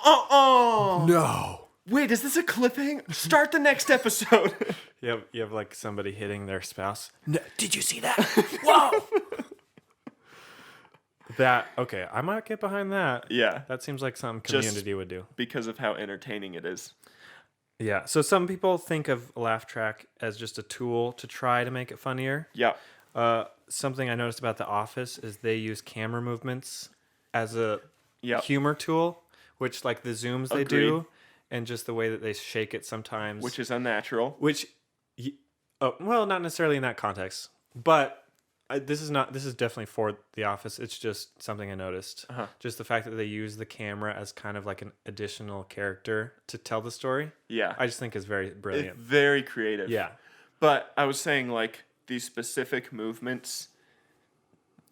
No. Wait, is this a cliffhanger? Start the next episode. You have like somebody hitting their spouse. No, did you see that? Whoa. Okay, I might get behind that. Yeah. That seems like something Community would do. Because of how entertaining it is. Yeah. So some people think of a laugh track as just a tool to try to make it funnier. Yeah. Something I noticed about The Office is they use camera movements as a Yep. humor tool, which like the zooms they Agreed. do, and just the way that they shake it sometimes, Which is unnatural. Well, not necessarily in that context, but this is definitely for The Office. It's just something I noticed. Just the fact that they use the camera as kind of like an additional character to tell the story. Yeah. I just think is very brilliant. Very creative. Yeah. But I was saying like these specific movements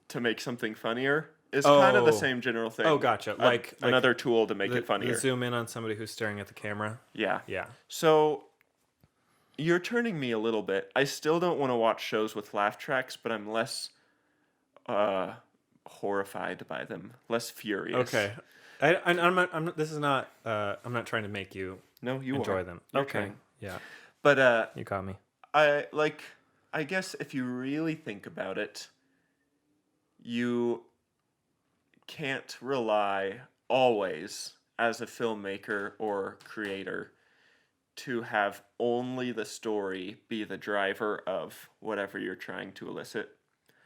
to make something funnier is kind of the same general thing. Oh, gotcha. Like another tool to make it funnier. Zoom in on somebody who's staring at the camera. Yeah. Yeah. So you're turning me a little bit. I still don't want to watch shows with laugh tracks, but I'm less horrified by them, less furious. Okay. I'm not. This is not. I'm not trying to make you. No, you enjoy are. them. You're Okay. kidding. Yeah. But You caught me. I guess if you really think about it, you can't rely always as a filmmaker or creator to have only the story be the driver of whatever you're trying to elicit.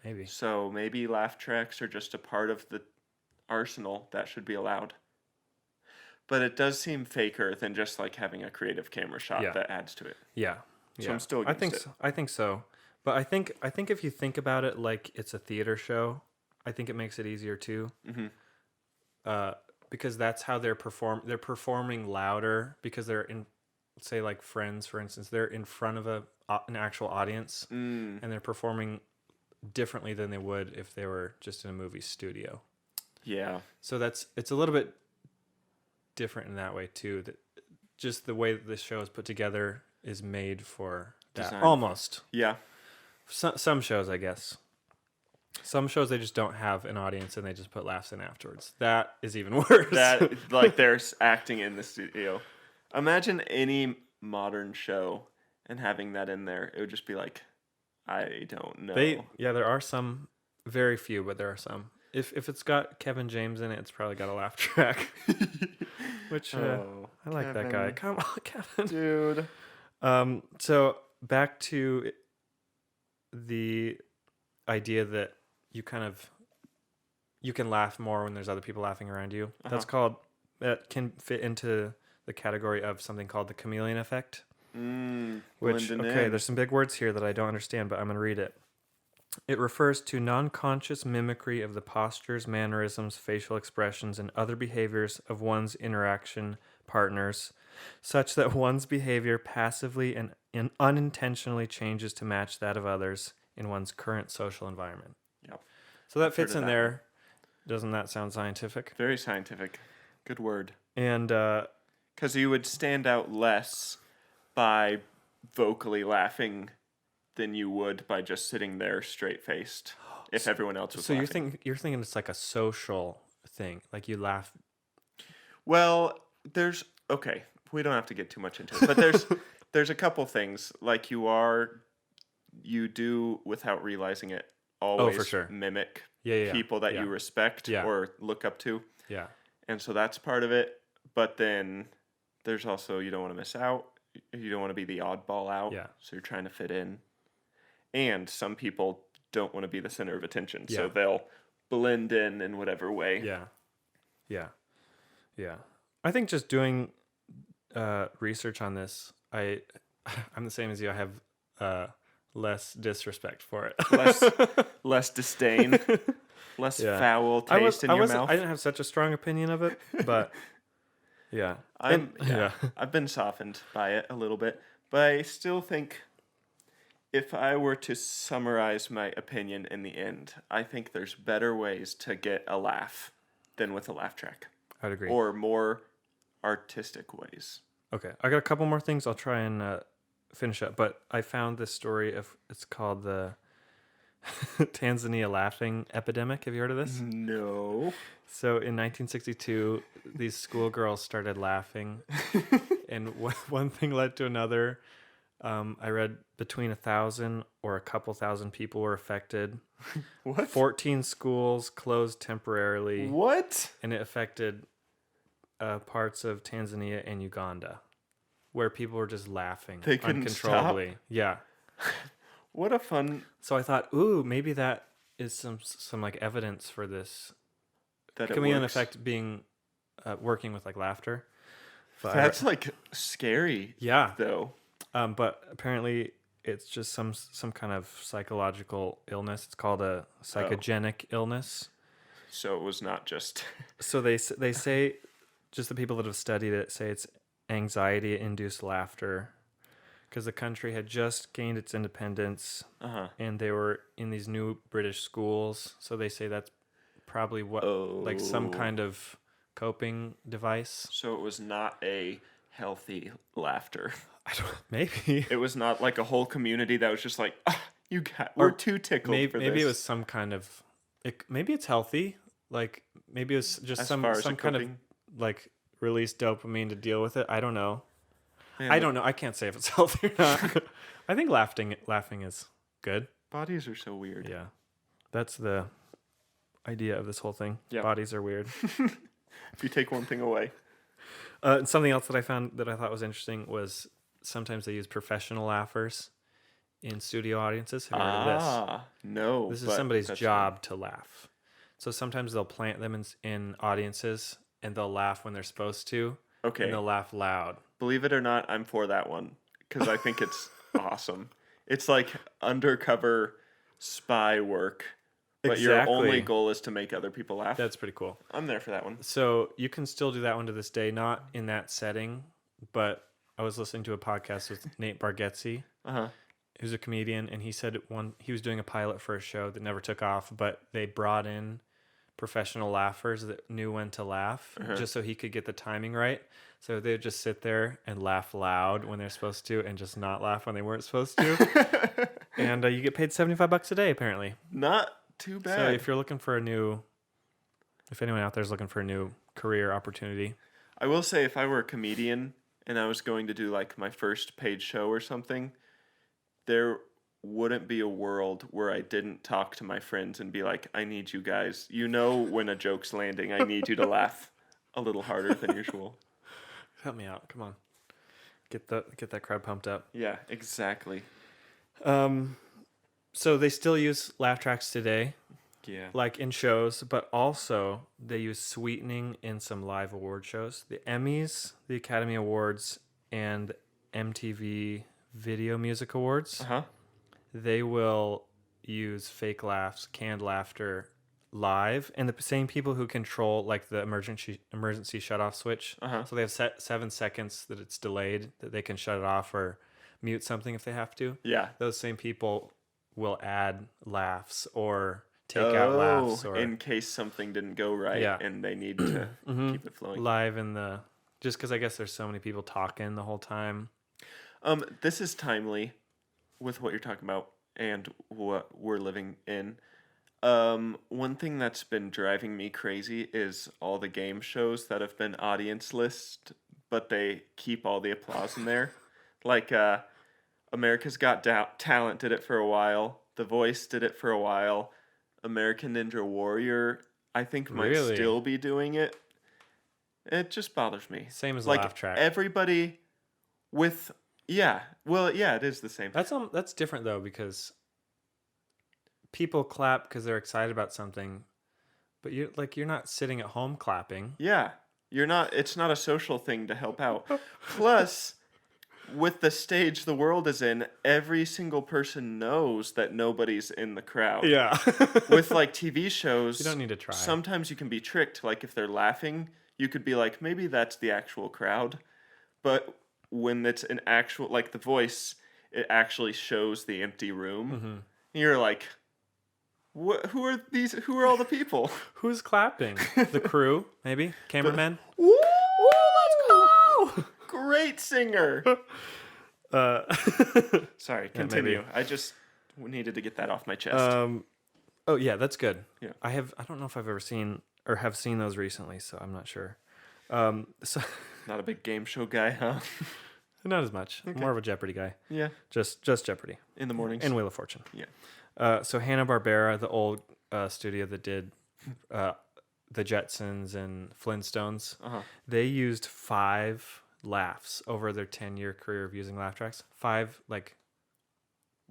Maybe. So maybe laugh tracks are just a part of the arsenal that should be allowed. But it does seem faker than just like having a creative camera shot that adds to it. Yeah. So I'm still against it. I think so. But I think if you think about it like it's a theater show, I think it makes it easier too. Mm-hmm. Because that's how they're performing louder because they're in, say like Friends, for instance, they're in front of an actual audience and they're performing differently than they would if they were just in a movie studio. Yeah. So it's a little bit different in that way too. That just the way that this show is put together is made for that. Design. Almost. Yeah. Some shows, I guess. Some shows they just don't have an audience and they just put laughs in afterwards. That is even worse. That like they're acting in the studio. Imagine any modern show and having that in there. It would just be like, I don't know. There are some, very few, but there are some. If it's got Kevin James in it, it's probably got a laugh track. Which I like that guy. Come on, Kevin. Dude. So back to the idea that you can laugh more when there's other people laughing around you. That can fit into the category of something called the chameleon effect. There's some big words here that I don't understand, but I'm going to read it. It refers to non-conscious mimicry of the postures, mannerisms, facial expressions, and other behaviors of one's interaction partners, such that one's behavior passively and unintentionally changes to match that of others in one's current social environment. Yep. So that I've heard fits of in that there. Doesn't that sound scientific? Very scientific. Good word. And Because you would stand out less by vocally laughing than you would by just sitting there straight-faced if everyone else was so laughing. you're thinking it's like a social thing, like you laugh. Well, okay, we don't have to get too much into it, but there's a couple things like you do without realizing it always for sure. mimic Yeah. people that Yeah. you respect Yeah. or look up to. Yeah. And so that's part of it, but then there's also you don't want to miss out. You don't want to be the oddball out. Yeah. So you're trying to fit in. And some people don't want to be the center of attention, so Yeah. they'll blend in whatever way. Yeah. I think just doing research on this, I'm the same as you. I have less disrespect for it. Less disdain, less Yeah. foul taste in your mouth. I didn't have such a strong opinion of it, but yeah. I've been softened by it a little bit, but I still think if I were to summarize my opinion in the end, I think there's better ways to get a laugh than with a laugh track, I'd agree. or more artistic ways. Okay, I got a couple more things I'll try and finish up, but I found this story it's called the Tanzania laughing epidemic. Have you heard of this? No. So in 1962, these schoolgirls started laughing, and one thing led to another. I read between 1,000 or a couple thousand people were affected. What? 14 schools closed temporarily, What? and it affected parts of Tanzania and Uganda, where people were just laughing They couldn't uncontrollably. Yeah. What a fun So I thought, ooh, maybe that is some like evidence for this. that it Can we in works. effect being working with like laughter? But That's like scary. yeah. Though. But apparently it's just some kind of psychological illness. It's called a psychogenic illness. So it was not just. So they say, just the people that have studied it say it's anxiety-induced laughter, because the country had just gained its independence, and they were in these new British schools. So they say that's probably what like some kind of coping device. So it was not a healthy laughter. Maybe. It was not like a whole community that was just like, we're too tickled for this. Maybe it was some kind of. Maybe it's healthy. Like maybe it was just As some far as kind of coping? like release dopamine to deal with it. I don't know. Man, I don't know. I can't say if it's healthy or not. I think laughing is good. Bodies are so weird. Yeah, that's the idea of this whole thing. Yeah. Bodies are weird. If you take one thing away. And something else that I found that I thought was interesting was sometimes they use professional laughers in studio audiences. Have you heard of this? No. This is but somebody's that's job to laugh. So sometimes they'll plant them in audiences and they'll laugh when they're supposed to. Okay. And they'll laugh loud. Believe it or not, I'm for that one because I think it's awesome. It's like undercover spy work, but your Exactly. only goal is to make other people laugh. That's pretty cool. I'm there for that one. So you can still do that one to this day, not in that setting, but I was listening to a podcast with Nate Bargatze, who's a comedian, and he said he was doing a pilot for a show that never took off, but they brought in professional laughers that knew when to laugh just so he could get the timing right. So they'd just sit there and laugh loud when they're supposed to and just not laugh when they weren't supposed to. And you get paid $75 a day, apparently. Not too bad. So if anyone out there is looking for a new career opportunity. I will say if I were a comedian and I was going to do like my first paid show or something, there wouldn't be a world where I didn't talk to my friends and be like, I need you guys. You know when a joke's landing, I need you to laugh a little harder than usual. Help me out. Come on. Get that crowd pumped up. Yeah, exactly. So they still use laugh tracks today, Yeah. like in shows, but also they use sweetening in some live award shows. The Emmys, the Academy Awards, and MTV Video Music Awards. Uh-huh. They will use fake laughs, canned laughter live, and the same people who control like the emergency shut off switch. So they have set 7 seconds that it's delayed that they can shut it off or mute something if they have to. Yeah. Those same people will add laughs or take out laughs or in case something didn't go right and they need to keep it flowing. live in the just because I guess there's so many people talking the whole time. This is timely with what you're talking about and what we're living in. One thing that's been driving me crazy is all the game shows that have been audience list, but they keep all the applause in there. Like, America's Got Talent did it for a while. The Voice did it for a while. American Ninja Warrior, I think, might Really? still be doing it. It just bothers me. Same as like Laugh Track. Everybody with it is the same. That's different though because people clap because they're excited about something, but you're not sitting at home clapping. Yeah, you're not. It's not a social thing to help out. Plus, with the stage the world is in, every single person knows that nobody's in the crowd. Yeah. With like TV shows, You don't need to try. Sometimes you can be tricked. Like if they're laughing, you could be like, maybe that's the actual crowd. But when it's an actual, like The Voice, it actually shows the empty room. You're like, who are these? Who are all the people? Who's clapping? The crew, maybe? Cameramen? Woo! Let's go! Great singer. Sorry, continue. I just needed to get that off my chest. Oh yeah, that's good. Yeah. I don't know if I've ever seen or have seen those recently, so I'm not sure. So Not a big game show guy, huh? not as much. More of a Jeopardy guy. Yeah. Just Jeopardy. In the mornings. And Wheel of Fortune. Yeah. So Hanna-Barbera, the old studio that did the Jetsons and Flintstones, they used 5 laughs over their 10-year career of using laugh tracks. 5 like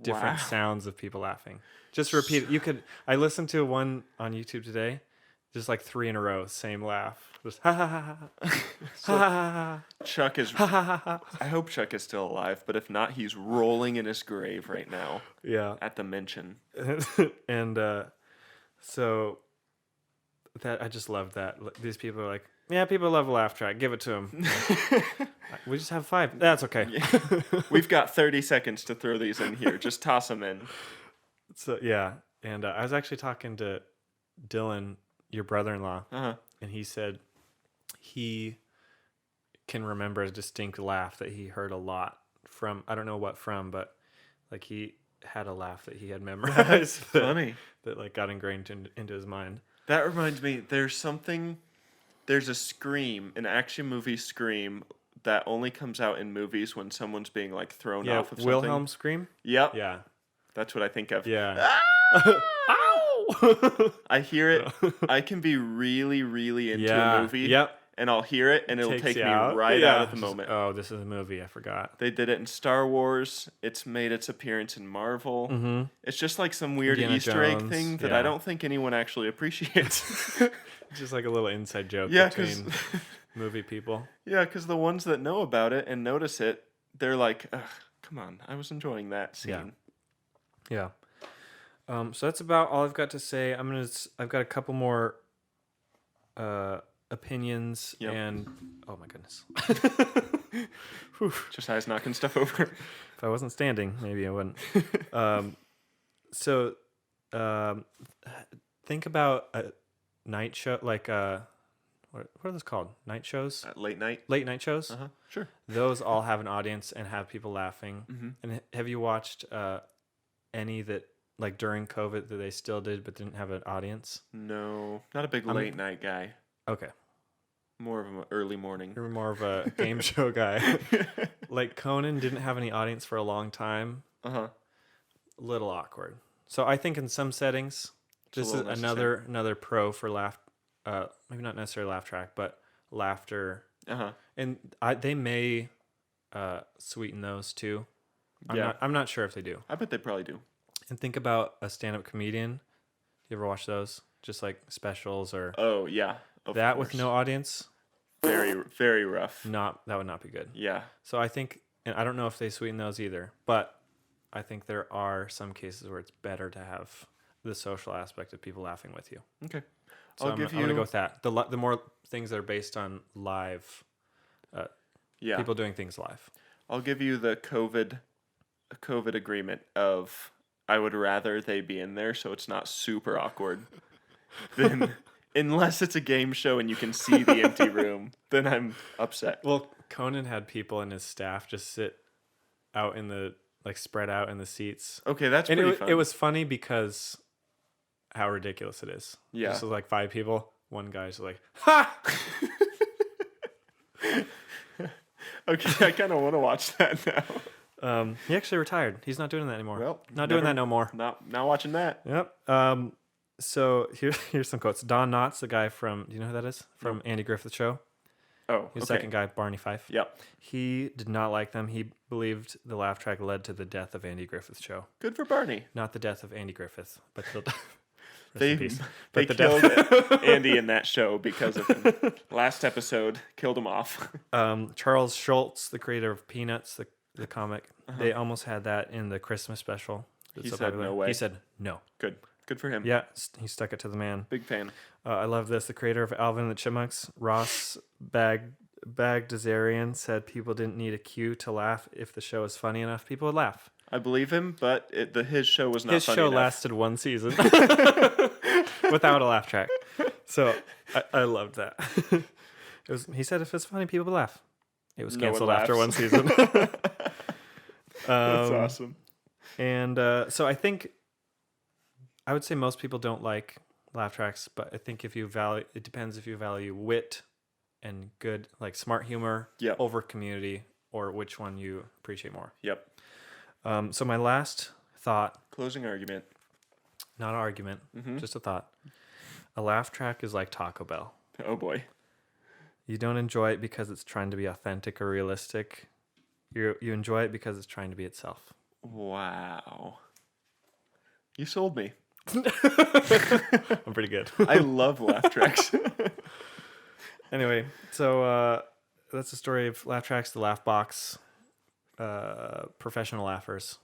different sounds of people laughing. Just repeat it. I listened to one on YouTube today, just like 3 in a row, same laugh. Just ha ha ha ha. Ha ha ha. Chuck is. I hope Chuck is still alive, but if not, he's rolling in his grave right now. Yeah. At the mention. And so that I just love that. These people are like, yeah, people love a laugh track. Give it to them. We just have 5. That's okay. Yeah. We've got 30 seconds to throw these in here. Just toss them in. So yeah, and I was actually talking to Dylan, your brother-in-law, and he said he can remember a distinct laugh that he heard a lot from. I don't know what from, but like he had a laugh that he had memorized. Funny. That like got ingrained into his mind. That reminds me, there's a scream, an action movie scream that only comes out in movies when someone's being like thrown off of something. Wilhelm scream? Yep. Yeah. That's what I think of. Yeah. Ow! I hear it. I can be really, really into a movie. Yep. And I'll hear it, and it'll Takes take you me out. right out of the moment. Oh, this is a movie. I forgot. They did it in Star Wars. It's made its appearance in Marvel. Mm-hmm. It's just like some weird Indiana Easter egg Jones, thing that I don't think anyone actually appreciates. Just like a little inside joke between movie people. Yeah, because the ones that know about it and notice it, they're like, ugh, come on, I was enjoying that scene. Yeah. So that's about all I've got to say. I've got a couple more opinions and oh my goodness. Just eyes knocking stuff over. If I wasn't standing, maybe I wouldn't. Think about a night show, like what are those called? Night shows? Late night? Late night shows? Sure. Those all have an audience and have people laughing. Mm-hmm. And have you watched any that like during COVID that they still did but didn't have an audience? No, not a big late night guy. Okay. More of an early morning. You're more of a game show guy. Like Conan didn't have any audience for a long time. A little awkward. So I think in some settings, this is another pro for laugh. Maybe not necessarily laugh track, but laughter. And they may sweeten those too. I'm not sure if they do. I bet they probably do. And think about a stand-up comedian. You ever watch those? Just like specials or oh yeah, that course. With no audience. Very very rough. That would not be good. Yeah. So I think, and I don't know if they sweeten those either, but I think there are some cases where it's better to have the social aspect of people laughing with you. Okay. So I'll I'm give going to you go with that. The more things that are based on live, yeah. people doing things live. I'll give you the COVID agreement of I would rather they be in there so it's not super awkward than unless it's a game show and you can see the empty room, then I'm upset. Well, Conan had people in his staff just sit out in the, like, spread out in the seats. Okay, that's And pretty fun. it was funny because how ridiculous it is. Yeah. Just like 5 people. One guy's like, ha! Okay, I kind of want to watch that now. He actually retired. He's not doing that anymore. Well, not doing never- that no more. Not watching that. Yep. So here's some quotes. Don Knotts, the guy from, do you know who that is? From Andy Griffith Show. Oh, He's okay. the second guy, Barney Fife. Yep. He did not like them. He believed the laugh track led to the death of Andy Griffith's show. Good for Barney. Not the death of Andy Griffith, but the They But the killed Andy in that show because of him. Last episode killed him off. Charles Schultz, the creator of Peanuts, the comic, they almost had that in the Christmas special. He said no way. He said no. Good for him. Yeah, he stuck it to the man. Big fan. I love this. The creator of Alvin and the Chipmunks, Ross Bagdasarian, said people didn't need a cue to laugh. If the show is funny enough, people would laugh. I believe him, but his show was not His funny show enough. lasted 1 season without a laugh track. So I loved that. He said if it's funny, people would laugh. It was No one canceled after laughs. 1 season. That's awesome. And so I would say most people don't like laugh tracks, but I think it depends if you value wit and good, like smart humor Yep. over community, or which one you appreciate more. Yep. So my last thought, Closing argument. not an argument, Mm-hmm. just a thought. A laugh track is like Taco Bell. Oh boy. You don't enjoy it because it's trying to be authentic or realistic. You enjoy it because it's trying to be itself. Wow. You sold me. I'm pretty good. I love laugh tracks. Anyway, so that's the story of laugh tracks, the laugh box, professional laughers.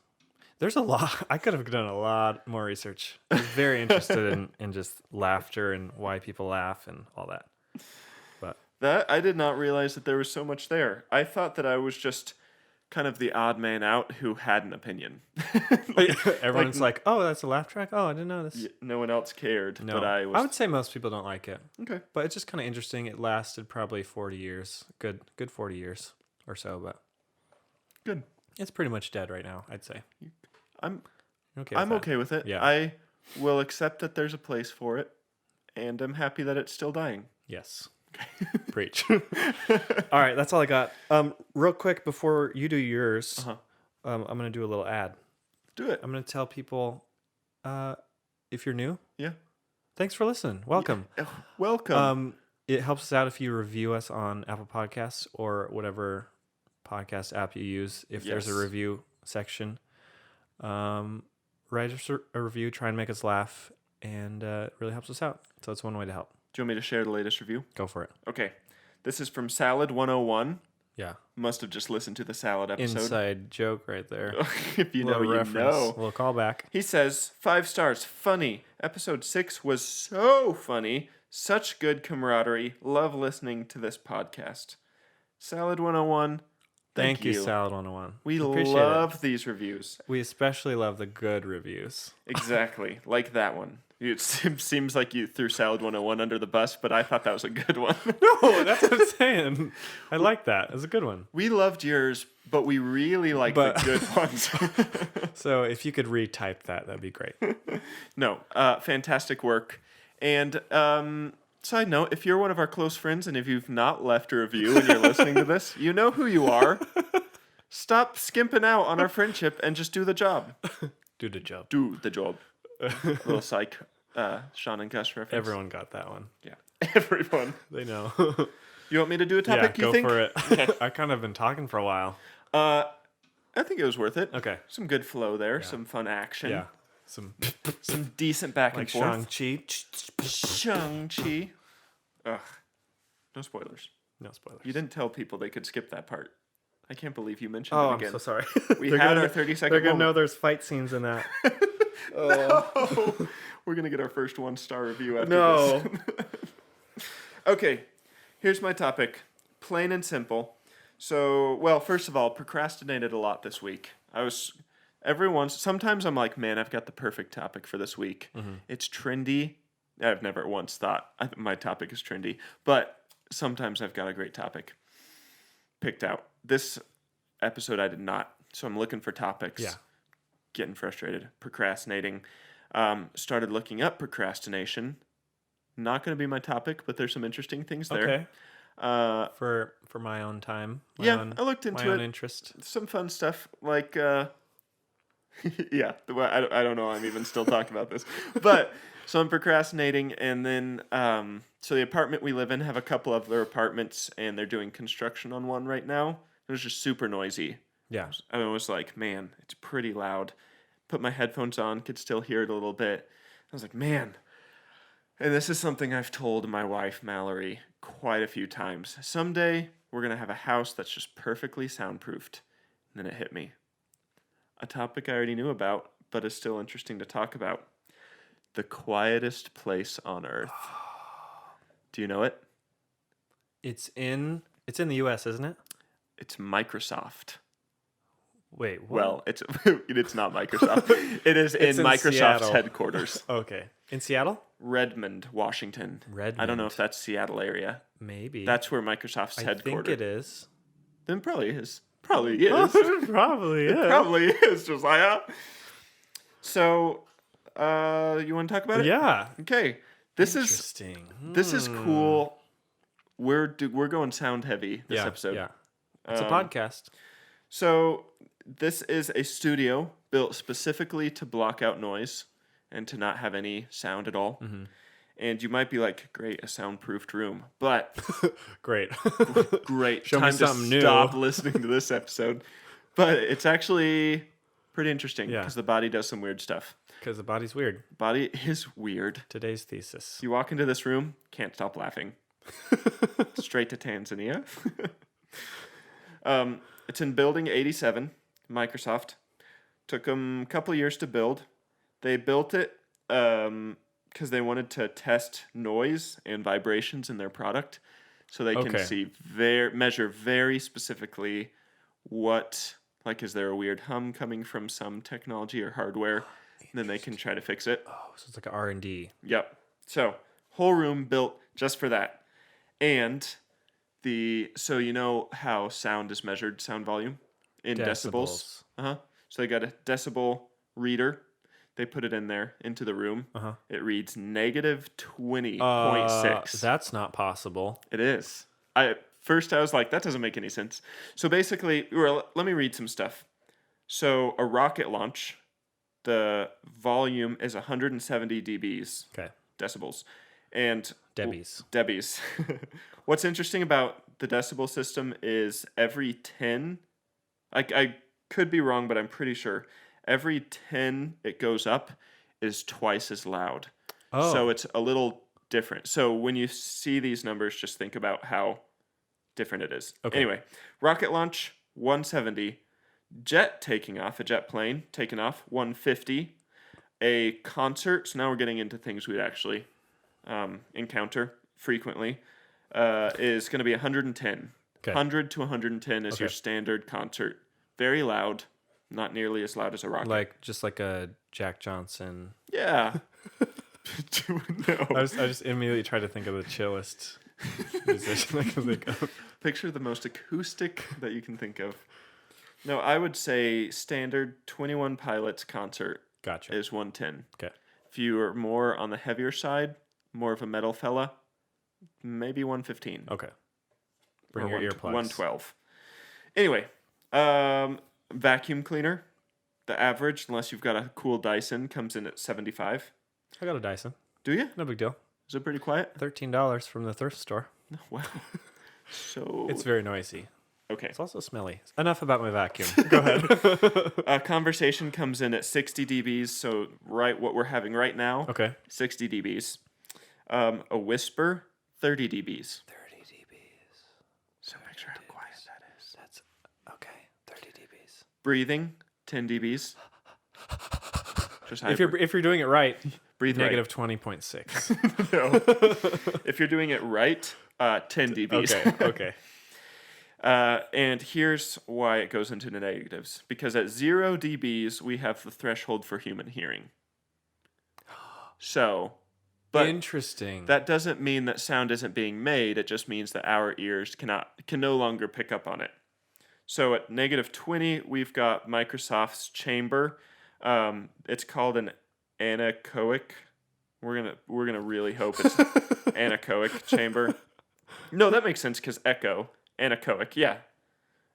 There's a lot. I could have done a lot more research. I'm very interested in just laughter and why people laugh and all that. But That I did not realize that there was so much there. I thought that I was just kind of the odd man out who had an opinion. everyone's like, "Oh, that's a laugh track. Oh, I didn't know this." No one else cared, No, but I was would say most people don't like it. okay. But it's just kind of interesting. It lasted probably 40 years, good 40 years or so. But Good. it's pretty much dead right now, I'd say. I'm You're okay with I'm that? okay with it. Yeah. I will accept that there's a place for it, and I'm happy that it's still dying. Yes. Preach. All right, that's all I got. Real quick before you do yours, I'm gonna do a little ad. Do it. I'm gonna tell people, if you're new, Yeah. thanks for listening. Welcome. Welcome. It helps us out if you review us on Apple Podcasts or whatever podcast app you use. If there's a Yes. review section, write us a review. Try and make us laugh, and it really helps us out. So it's one way to help. Do you want me to share the latest review? Go for it. Okay. This is from Salad 101. Yeah. Must have just listened to the salad episode. Inside joke right there. If you know, Little you reference. know. Little callback. He says, 5 stars, funny. Episode 6 was so funny. Such good camaraderie. Love listening to this podcast. Salad 101, Thank you, Salad 101. We Appreciate love these reviews. We especially love the good reviews. Exactly, like that one. It seems like you threw Salad 101 under the bus, but I thought that was a good one. No, that's what I'm saying. I like that. It's a good one. We loved yours, but we really like the good ones. So if you could retype that, that'd be great. No, fantastic work. And side note, if you're one of our close friends and if you've not left a review and you're listening to this, you know who you are. Stop skimping out on our friendship and just do the job. Do the job. Do the job. Little psych, Sean and Gus reference. Everyone got that one. Yeah, everyone. They know. You want me to do a Yeah, topic, you go think? for it. I kind of been talking for a while. I think it was worth it. Okay. Some good flow there, some fun action. Yeah. Some Some decent back like and forth. Shang-Chi. Shang-Chi. Ugh. No spoilers. No spoilers. You didn't tell people they could skip that part. I can't believe you mentioned Oh, it I'm again. so sorry. We They're had gonna- our 30-second They're gonna moment. know there's fight scenes in that. No. We're going to get our first 1-star review after No. this. Okay, here's my topic. Plain and simple. So, well, first of all, procrastinated a lot this week. Sometimes I'm like, man, I've got the perfect topic for this week. It's trendy. I've never once thought my topic is trendy, but sometimes I've got a great topic picked out. This episode I did not, so I'm looking for topics. Yeah. Getting frustrated, procrastinating. Started looking up procrastination. Not going to be my topic, but there's some interesting things there. Okay. Uh, For my own time. I looked into my own it. interest. Some fun stuff like, yeah, I don't know. I'm even still talking about this, but so I'm procrastinating, and then so the apartment we live in have a couple of other apartments, and they're doing construction on one right now. It was just super noisy. Yeah. I was like, man, it's pretty loud. Put my headphones on, could still hear it a little bit. I was like, man. And this is something I've told my wife, Mallory, quite a few times. Someday, we're going to have a house that's just perfectly soundproofed. And then it hit me. A topic I already knew about, but is still interesting to talk about. The quietest place on earth. Do you know it? It's in the US, isn't it? It's Microsoft. Wait, what? Well, it's not Microsoft. It is It's in in Microsoft's Seattle. headquarters. Okay. In Seattle? Redmond, Washington. I don't know Redmond. if that's Seattle area. Maybe. That's where Microsoft's I headquarters. think it is. Then probably is. Probably is. Probably is. Probably is, Josiah. So, you want to talk about it? Yeah. Okay. This is Interesting. cool. We're going sound heavy this episode. Yeah. It's a podcast. So this is a studio built specifically to block out noise and to not have any sound at all. Mm-hmm. And you might be like, great, a soundproofed room. But Great. great. Show me Time to something new. stop listening to this episode. But it's actually pretty interesting Yeah. because the body does some weird stuff. Because the body's weird. Body is weird. Today's thesis. You walk into this room, can't stop laughing. Straight to Tanzania. It's in Building 87, Microsoft. Took them a couple years to build. They built it because they wanted to test noise and vibrations in their product, so they can Okay. measure very specifically what, like, is there a weird hum coming from some technology or hardware? And then they can try to fix it. Oh, so it's like a R&D. Yep. So whole room built just for that. And so you know how sound is measured, sound volume in decibels. So they got a decibel reader. They put it in there into the room. It reads negative 20.6. That's not possible. It is. First I was like, that doesn't make any sense. So basically, let me read some stuff. So a rocket launch, the volume is 170 dBs, Okay. decibels. And Debbie's. What's interesting about the decibel system is every 10, I could be wrong, but I'm pretty sure, every 10 it goes up is twice as loud. Oh. So it's a little different. So when you see these numbers, just think about how different it is. Okay. Anyway, rocket launch, 170. Jet taking off, a jet plane taking off, 150. A concert, so now we're getting into things we'd actually encounter frequently, is going to be 110. Okay. 100 to 110 is your standard concert. Very loud, not nearly as loud as a rocket. Just like a Jack Johnson. Yeah. No. I just immediately tried to think of the chillest musician I could think of. Picture the most acoustic that you can think of. No, I would say standard 21 Pilots concert Gotcha. is 110. Okay. If you are more on the heavier side, more of a metal fella, maybe 115. Okay. Bring Or your earplugs. 112. Anyway, vacuum cleaner, the average, unless you've got a cool Dyson, comes in at 75. I got a Dyson. Do you? No big deal. Is it pretty quiet? $13 from the thrift store. Wow. So It's very noisy. okay. It's also smelly. Enough about my vacuum. Go ahead. A conversation comes in at 60 dBs, so right what we're having right now, Okay. 60 dBs. A whisper, 30 dBs. 30 dBs. So picture how quiet that is. That's Okay, 30 dBs. Breathing, 10 dBs. Just If you're doing it right, breathe negative 20.6. right. No. If you're doing it right, 10 dBs. Okay. And here's why it goes into the negatives. Because at 0 dBs, we have the threshold for human hearing. So, but Interesting. that doesn't mean that sound isn't being made. It just means that our ears can no longer pick up on it. So at negative 20, we've got Microsoft's chamber. It's called an anechoic. We're gonna really hope it's anechoic chamber. No, that makes sense because echo, anechoic, yeah,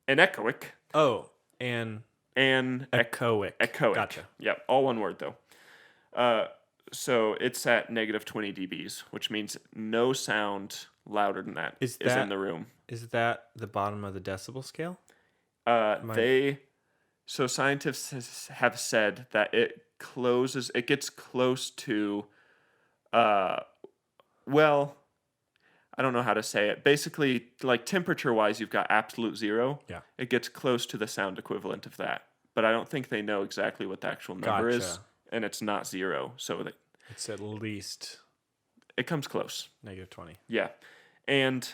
anechoic Oh, and echoic. echoic. Gotcha. Yep, all one word though. So it's at negative 20 dBs, which means no sound louder than that is in the room. Is that the bottom of the decibel scale? So scientists have said that it gets close to, well, I don't know how to say it. Basically, like temperature-wise, you've got absolute zero. Yeah. It gets close to the sound equivalent of that. But I don't think they know exactly what the actual number is. Gotcha. And it's not zero. So It's at least it comes close. negative 20. Yeah. And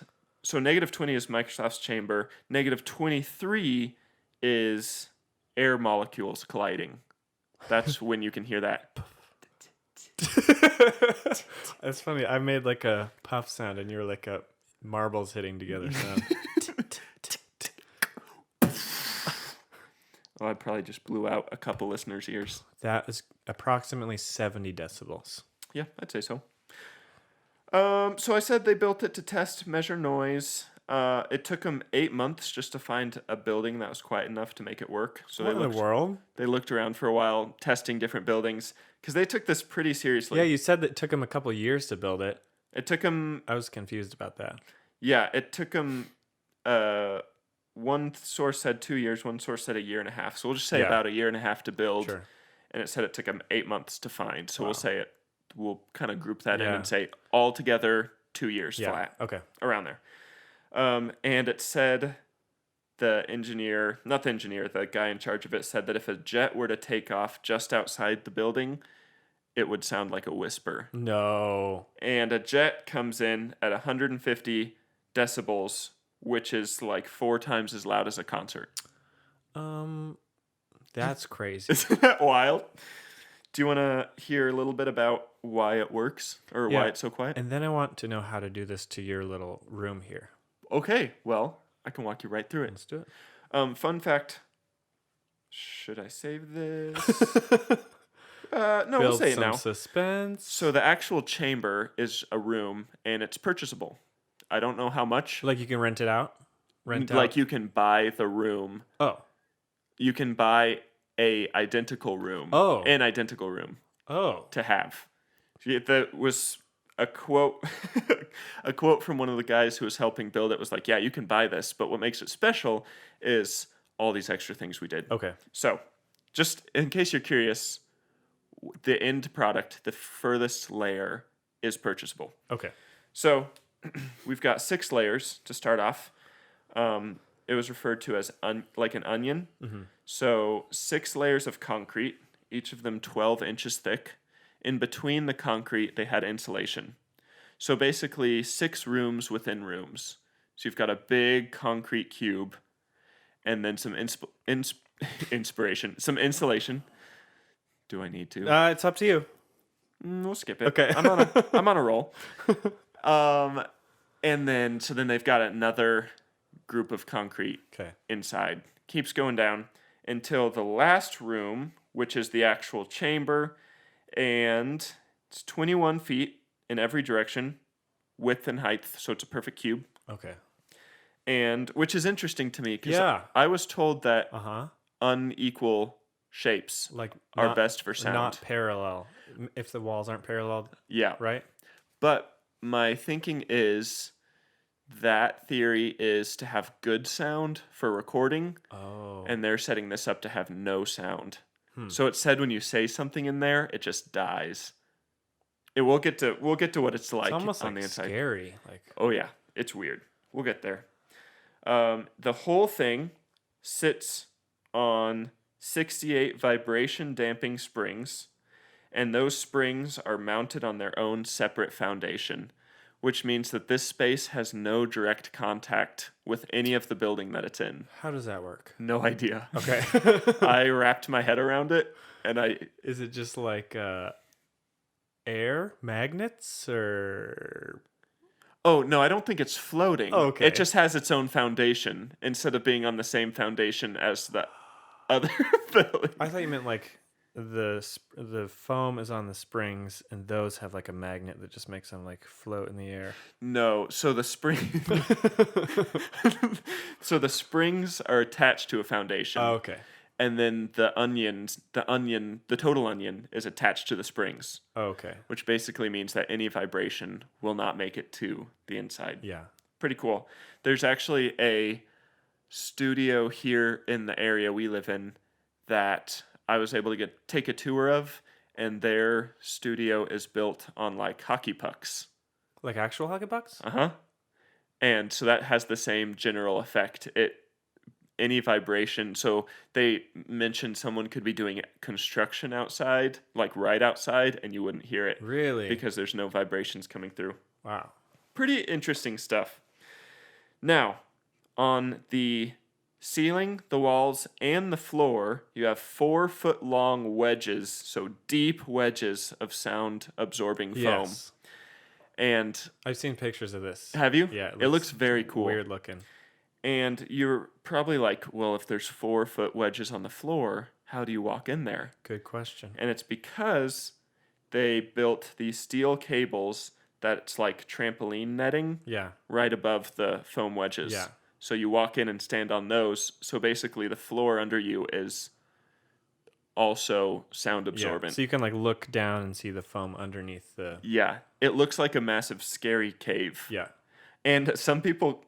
so negative 20 is Microsoft's chamber. Negative 23 is air molecules colliding. That's when you can hear that. That's funny. I made like a puff sound and you were like a marbles hitting together sound. Well, I probably just blew out a couple listeners' ears. That is approximately 70 decibels. Yeah, I'd say so. So I said they built it to test, measure noise. It took them 8 months just to find a building that was quiet enough to make it work. So What in the world? They looked around for a while, testing different buildings, because they took this pretty seriously. Yeah, you said that it took them a couple years to build it. It took them. I was confused about that. Yeah, it took them. One source said 2 years, one source said 1.5 years. So we'll just say about 1.5 years to build. Sure. And it said it took them 8 months to find. So Wow. we'll say it. We'll kind of group that in Yeah. and say altogether 2 years Yeah. flat. Okay. Around there. And it said the guy in charge of it said that if a jet were to take off just outside the building, it would sound like a whisper. No. And a jet comes in at 150 decibels, which is like 4 times as loud as a concert. That's crazy. Isn't that wild? Do you want to hear a little bit about why it works or why it's so quiet? And then I want to know how to do this to your little room here. Okay, well, I can walk you right through it. Let's do it. Fun fact. Should I save this? No, we'll Build say it some now. suspense. So the actual chamber is a room, and it's purchasable. I don't know how much. Like you can rent it out? Like you can buy the room. Oh. You can buy an identical room. Oh. An identical room Oh. to have. That was a quote. A quote from one of the guys who was helping build it was like, "Yeah, you can buy this, but what makes it special is all these extra things we did." Okay. So, just in case you're curious, the end product, the furthest layer, is purchasable. Okay. So, we've got 6 layers to start off. It was referred to as like an onion. Mm-hmm. So 6 layers of concrete, each of them 12 inches thick. In between the concrete, they had insulation. So basically 6 rooms within rooms. So you've got a big concrete cube and then some inspiration, some insulation. Do I need to? It's up to you. We'll skip it. Okay. I'm on a roll. And then they've got another group of concrete inside. Keeps going down until the last room, which is the actual chamber, and it's 21 feet in every direction, width and height, so it's a perfect cube. Okay. And which is interesting to me because Yeah. I was told that Uh-huh. unequal shapes Like are best for sound. Not parallel. If the walls aren't parallel, Yeah. right? But my thinking is that theory is to have good sound for recording, Oh. and they're setting this up to have no sound. So it said when you say something in there, it just dies. We'll get to what it's like It's almost on like the inside. scary. Like Oh yeah, it's weird. We'll get there. The whole thing sits on 68 vibration damping springs, and those springs are mounted on their own separate foundation, which means that this space has no direct contact with any of the building that it's in. How does that work? No idea. Okay. I wrapped my head around it, and Is it just like air magnets or? Oh, no, I don't think it's floating. Oh, okay. It just has its own foundation instead of being on the same foundation as the other building. I thought you meant like the foam is on the springs and those have like a magnet that just makes them like float in the air. No, so the springs are attached to a foundation. Oh, okay. And then the total onion is attached to the springs, Oh, okay. which basically means that any vibration will not make it to the inside. Yeah. Pretty cool. There's actually a studio here in the area we live in that I was able to take a tour of, and their studio is built on like hockey pucks. Like actual hockey pucks? Uh-huh. And so that has the same general effect. Any vibration. So they mentioned someone could be doing construction outside, like right outside, and you wouldn't hear it. Really? Because there's no vibrations coming through. Wow. Pretty interesting stuff. Now, on the ceiling, the walls, and the floor, you have 4-foot-long wedges, so deep wedges of sound-absorbing foam. Yes. And I've seen pictures of this. have you? Yeah. It looks very cool. Weird looking. And you're probably like, well, if there's 4-foot wedges on the floor, how do you walk in there? Good question. And it's because they built these steel cables that's like trampoline netting Yeah. right above the foam wedges. Yeah. So you walk in and stand on those. So basically the floor under you is also sound absorbent. Yeah. So you can like look down and see the foam underneath the. Yeah. It looks like a massive scary cave. Yeah. And some people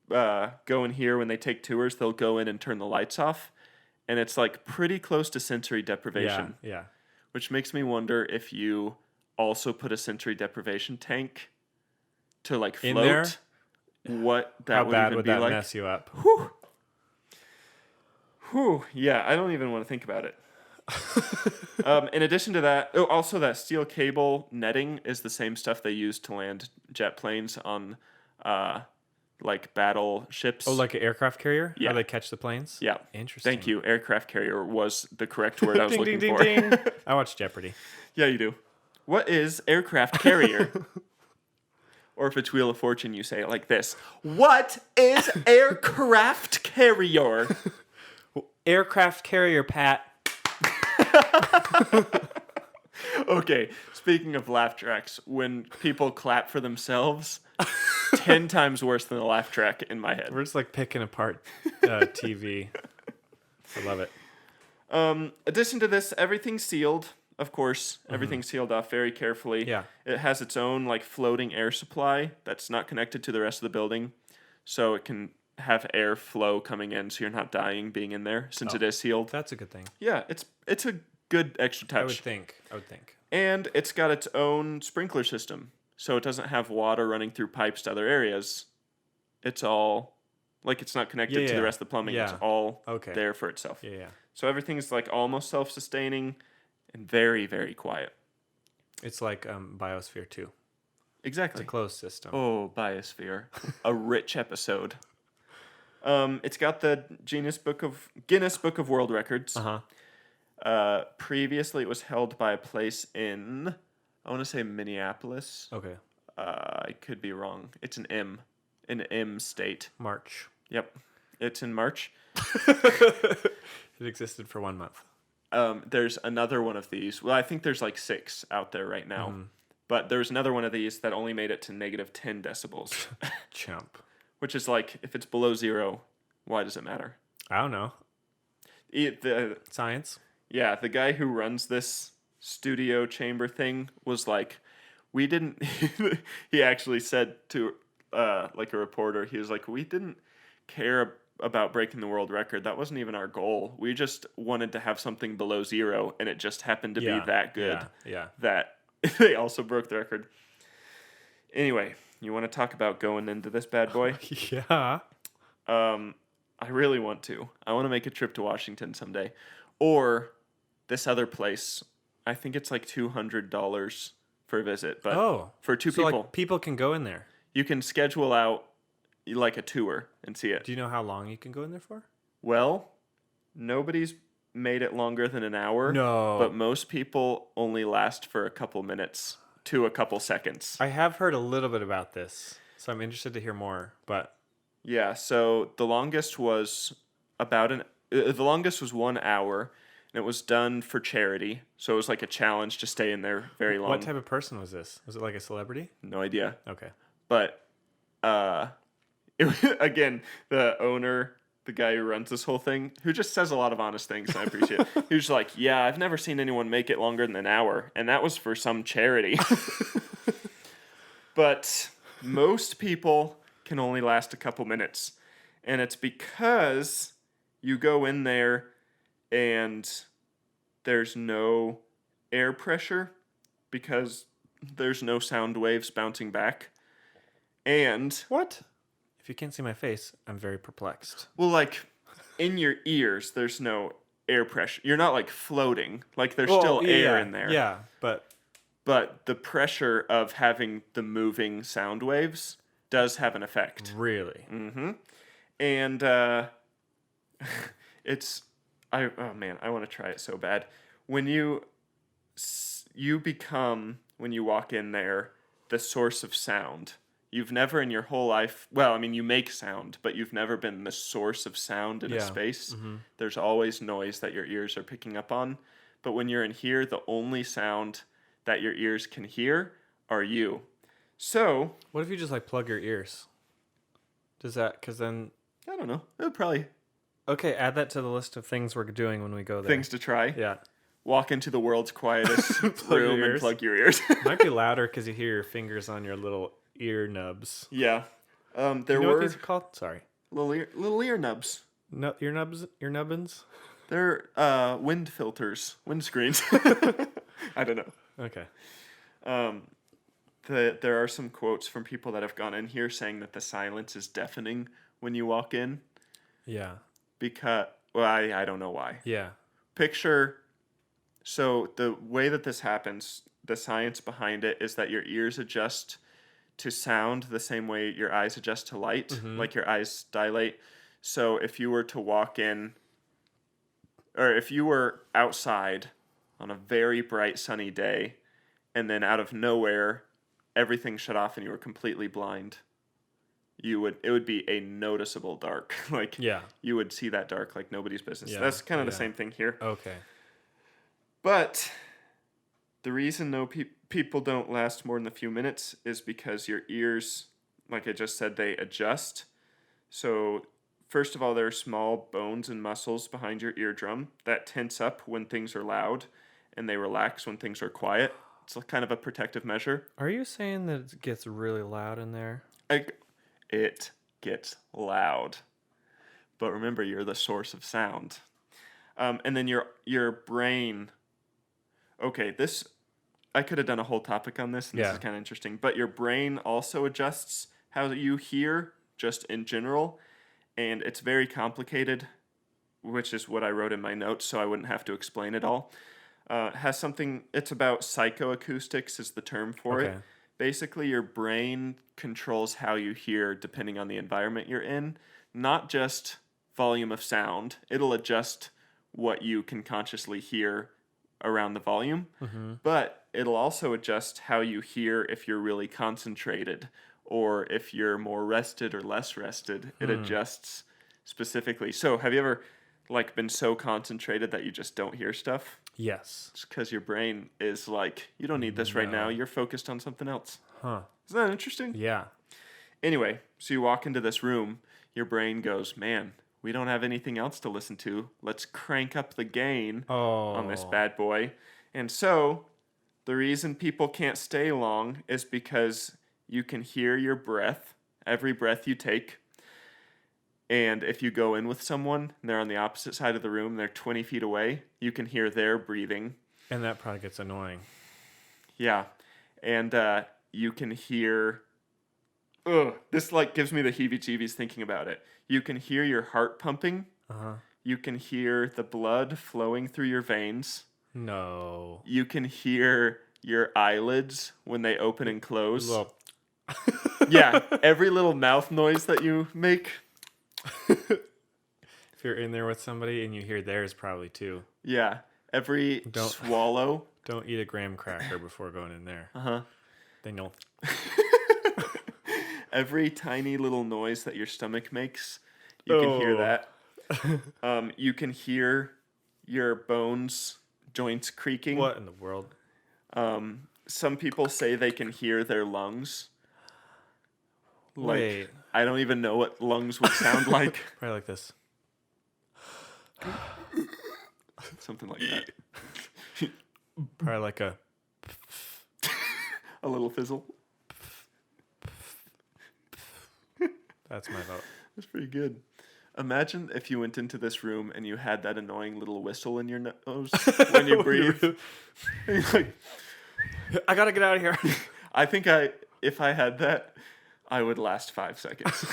go in here when they take tours, they'll go in and turn the lights off. And it's like pretty close to sensory deprivation. Yeah. Yeah. Which makes me wonder if you also put a sensory deprivation tank to like float. In there? What that How would bad even would be that like. mess you up? Whew. Yeah, I don't even want to think about it. In addition to that, also that steel cable netting is the same stuff they use to land jet planes on like battleships. Oh, like an aircraft carrier? Yeah. How they catch the planes? Yeah. Interesting. Thank you. Aircraft carrier was the correct word I was Ding, looking ding, for. ding, ding. I watch Jeopardy. Yeah, you do. What is aircraft carrier? Or if it's Wheel of Fortune, you say it like this. What is aircraft carrier? Aircraft carrier, Pat. Okay, speaking of laugh tracks, when people clap for themselves, 10 times worse than a laugh track in my head. We're just like picking apart TV. I love it. Addition to this, everything's sealed. Of course, everything's sealed off very carefully. Yeah. It has its own like floating air supply that's not connected to the rest of the building, so it can have air flow coming in, so you're not dying being in there since it is sealed. That's a good thing. Yeah, it's a good extra touch. I would think. And it's got its own sprinkler system, so it doesn't have water running through pipes to other areas. It's all like it's not connected to the rest of the plumbing. Yeah. It's all Okay. there for itself. Yeah. So everything's like almost self-sustaining and very, very quiet. It's like Biosphere 2. It's Exactly. a closed system. Oh, Biosphere. A rich episode. It's got the Guinness Book of World Records. Uh-huh. Previously, it was held by a place in, I want to say Minneapolis. Okay. I could be wrong. It's an M state. March. Yep. It's in March. It existed for 1 month. There's another one of these. Well, I think there's like 6 out there right now. But there's another one of these that only made it to negative 10 decibels. Chump. Which is like, if it's below 0, why does it matter? I don't know. Science. Yeah, the guy who runs this studio chamber thing was like, we didn't, he actually said to like a reporter, he was like, we didn't care about breaking the world record. That wasn't even our goal. We just wanted to have something below 0, and it just happened to be that good that they also broke the record. Anyway, you want to talk about going into this bad boy? Yeah. I really want to. I want to make a trip to Washington someday. Or this other place. I think it's like $200 for a visit, but for two so people, like people can go in there. you can schedule out like a tour and see it. Do you know how long you can go in there for? Well, nobody's made it longer than an hour. No. But most people only last for a couple minutes to a couple seconds. I have heard a little bit about this, so I'm interested to hear more. But Yeah, so the longest was the longest was 1 hour, and it was done for charity. So it was like a challenge to stay in there very long. what type of person was this? Was it like a celebrity? No idea. Okay. But again, the owner, the guy who runs this whole thing, who just says a lot of honest things, and I appreciate it. He was like, "Yeah, I've never seen anyone make it longer than an hour, and that was for some charity." But most people can only last a couple minutes, and it's because you go in there and there's no air pressure because there's no sound waves bouncing back. And What? If you can't see my face, I'm very perplexed. well, like in your ears, there's no air pressure. You're not like floating. Like there's still air in there. Yeah, but But the pressure of having the moving sound waves does have an effect. really, And it's I want to try it so bad. When you become, when you walk in there, the source of sound. You've never in your whole life, well, I mean, you make sound, but you've never been the source of sound in a space. There's always noise that your ears are picking up on. But when you're in here, the only sound that your ears can hear are you. So, what if you just like plug your ears? Does that? Because then, I don't know. It would probably okay, add that to the list of things we're doing when we go there. things to try. Yeah, Walk into the world's quietest Plug your room and ears. plug your ears. might be louder because you hear your fingers on your little ear nubs. Yeah. There You know what were these are called? Sorry, little ear nubs. no, ear nubs, ear nubbins. They're wind filters, wind screens. I don't know. Okay. There are some quotes from people that have gone in here saying that the silence is deafening when you walk in. Yeah. Because, well, I don't know why. Yeah. Picture, so the way that this happens, the science behind it is that your ears adjust to sound the same way your eyes adjust to light, like your eyes dilate. So if you were to walk in, or if you were outside on a very bright sunny day, and then out of nowhere, everything shut off and you were completely blind, it would be a noticeable dark. Like, Yeah. you would see that dark like nobody's business. Yeah, That's kind of the yeah. same thing here. Okay. But the reason people don't last more than a few minutes is because your ears, like I just said, they adjust. So first of all, there are small bones and muscles behind your eardrum that tense up when things are loud, and they relax when things are quiet. It's kind of a protective measure. Are you saying that it gets really loud in there? It gets loud. But remember, you're the source of sound. And then your brain. Okay, I could have done a whole topic on this, and this Yeah. is kind of interesting. But your brain also adjusts how you hear, just in general, and it's very complicated, which is what I wrote in my notes, so I wouldn't have to explain it all. It's about psychoacoustics is the term for it. Okay. Basically, your brain controls how you hear depending on the environment you're in, not just volume of sound. It'll adjust what you can consciously hear around the volume, but it'll also adjust how you hear if you're really concentrated or if you're more rested or less rested. It adjusts specifically. So have you ever been so concentrated that you just don't hear stuff? Yes. It's because your brain is like, you don't need this right now. You're focused on something else. Huh. Isn't that interesting? Yeah. Anyway, so you walk into this room, your brain goes, man, we don't have anything else to listen to. Let's crank up the gain on this bad boy. And so the reason people can't stay long is because you can hear your breath, every breath you take. And if you go in with someone and they're on the opposite side of the room, they're 20 feet away, you can hear their breathing. And that probably gets annoying. Yeah. And you can hear ugh, this like gives me the heebie-jeebies thinking about it. You can hear your heart pumping. Uh-huh. You can hear the blood flowing through your veins. No. You can hear your eyelids when they open and close. Well, Yeah, every little mouth noise that you make. if you're in there with somebody and you hear theirs probably too. Yeah, every Don't- swallow. Don't eat a graham cracker before going in there. Uh-huh. Then you'll... Every tiny little noise that your stomach makes, you can hear that. You can hear your bones, joints creaking. What in the world? Some people say they can hear their lungs. Like, Wait. I don't even know what lungs would sound like. Probably like this. Something like that. Probably like a... A little fizzle. That's my vote. That's pretty good. Imagine if you went into this room and you had that annoying little whistle in your nose when you breathe. And you're like, I gotta get out of here. I think if I had that, I would last 5 seconds.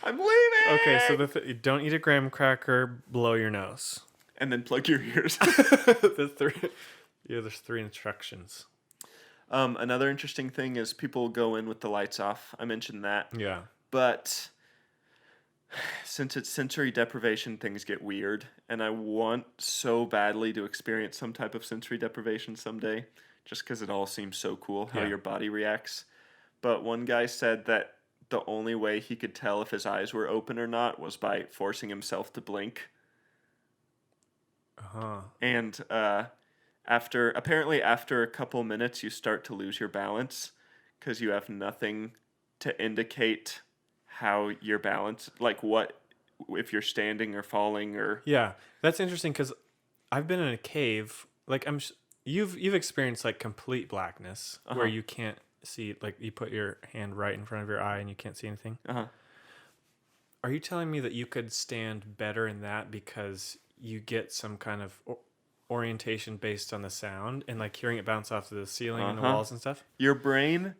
I'm leaving. Okay, so you don't eat a graham cracker, blow your nose. And then plug your ears. There's 3 instructions. Another interesting thing is people go in with the lights off. I mentioned that. Yeah. But since it's sensory deprivation, things get weird. And I want so badly to experience some type of sensory deprivation someday, just because it all seems so cool how your body reacts. But one guy said that the only way he could tell if his eyes were open or not was by forcing himself to blink. Uh-huh. And after a couple minutes, you start to lose your balance because you have nothing to indicate how your balance, like what, if you're standing or falling or... Yeah, that's interesting because I've been in a cave. Like you've experienced like complete blackness where you can't see. Like you put your hand right in front of your eye and you can't see anything. Are you telling me that you could stand better in that because you get some kind of orientation based on the sound and like hearing it bounce off the ceiling and the walls and stuff? Your brain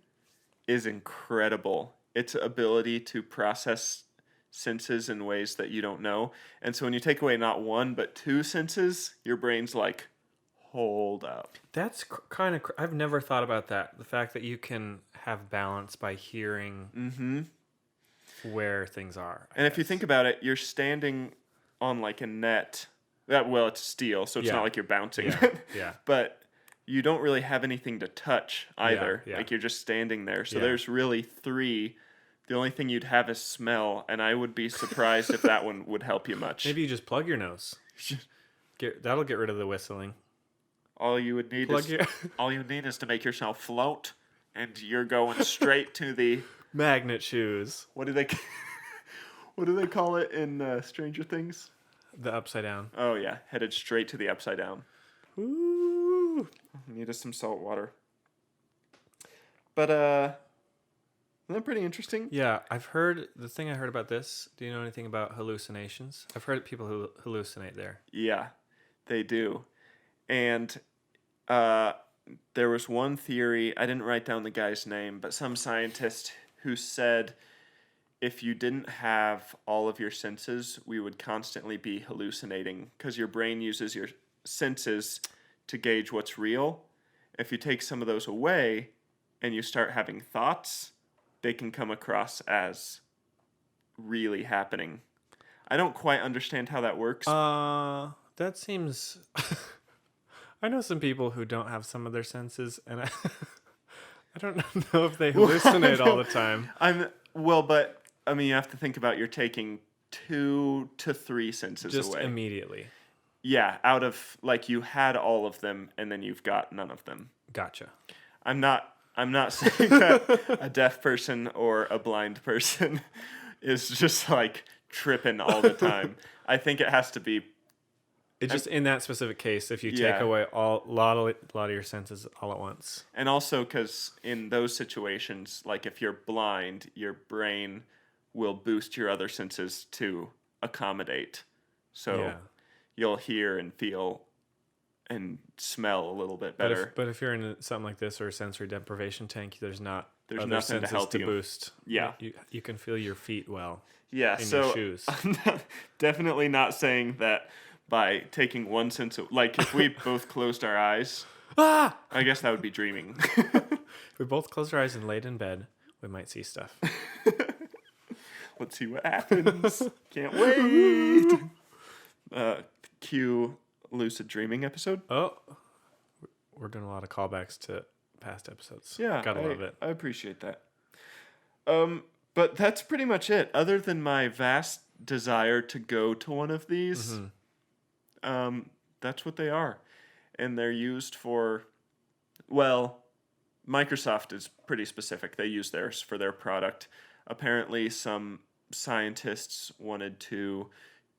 is incredible. Its ability to process senses in ways that you don't know. And so when you take away not one, but 2 senses, your brain's like, hold up. That's kind of... I've never thought about that. The fact that you can have balance by hearing where things are. And if you think about it, you're standing on like a net. Well, it's steel, so it's not like you're bouncing. Yeah. But you don't really have anything to touch either. Yeah. Like you're just standing there. So there's really 3. The only thing you'd have is smell, and I would be surprised if that one would help you much. Maybe you just plug your nose. That'll get rid of the whistling. All you would need is to make yourself float, and you're going straight to the magnet shoes. What do they call it in Stranger Things? The upside down. Oh yeah, headed straight to the upside down. Ooh. Need us some salt water. But isn't that pretty interesting? Yeah, I've heard the thing I heard about this. Do you know anything about hallucinations? I've heard people who hallucinate there. Yeah, they do. And there was one theory, I didn't write down the guy's name, but some scientist who said if you didn't have all of your senses, we would constantly be hallucinating because your brain uses your senses to gauge what's real. If you take some of those away and you start having thoughts, they can come across as really happening. I don't quite understand how that works. That seems... I know some people who don't have some of their senses, and I don't know if they hallucinate all the time. But I mean, you have to think about you're taking 2 to 3 senses just away. Just immediately. Yeah, out of like you had all of them, and then you've got none of them. Gotcha. I'm not saying that a deaf person or a blind person is just like tripping all the time. I think it has to be. It's just in that specific case, if you take away a lot of your senses all at once. And also because in those situations, like if you're blind, your brain will boost your other senses to accommodate. So you'll hear and feel and smell a little bit better. But if you're in something like this or a sensory deprivation tank, there's not there's other nothing to senses help to you. boost. Yeah. You can feel your feet well. Yeah, in so your shoes. I'm definitely not saying that by taking one sense of, like, if we both closed our eyes, Ah! I guess that would be dreaming. If we both closed our eyes and laid in bed, we might see stuff. Let's see what happens. Can't wait. Cue lucid dreaming episode. Oh, we're doing a lot of callbacks to past episodes. Yeah, Gotta love it. I appreciate that. But that's pretty much it. Other than my vast desire to go to one of these, that's what they are, and they're used for. Well, Microsoft is pretty specific. They use theirs for their product. Apparently, some scientists wanted to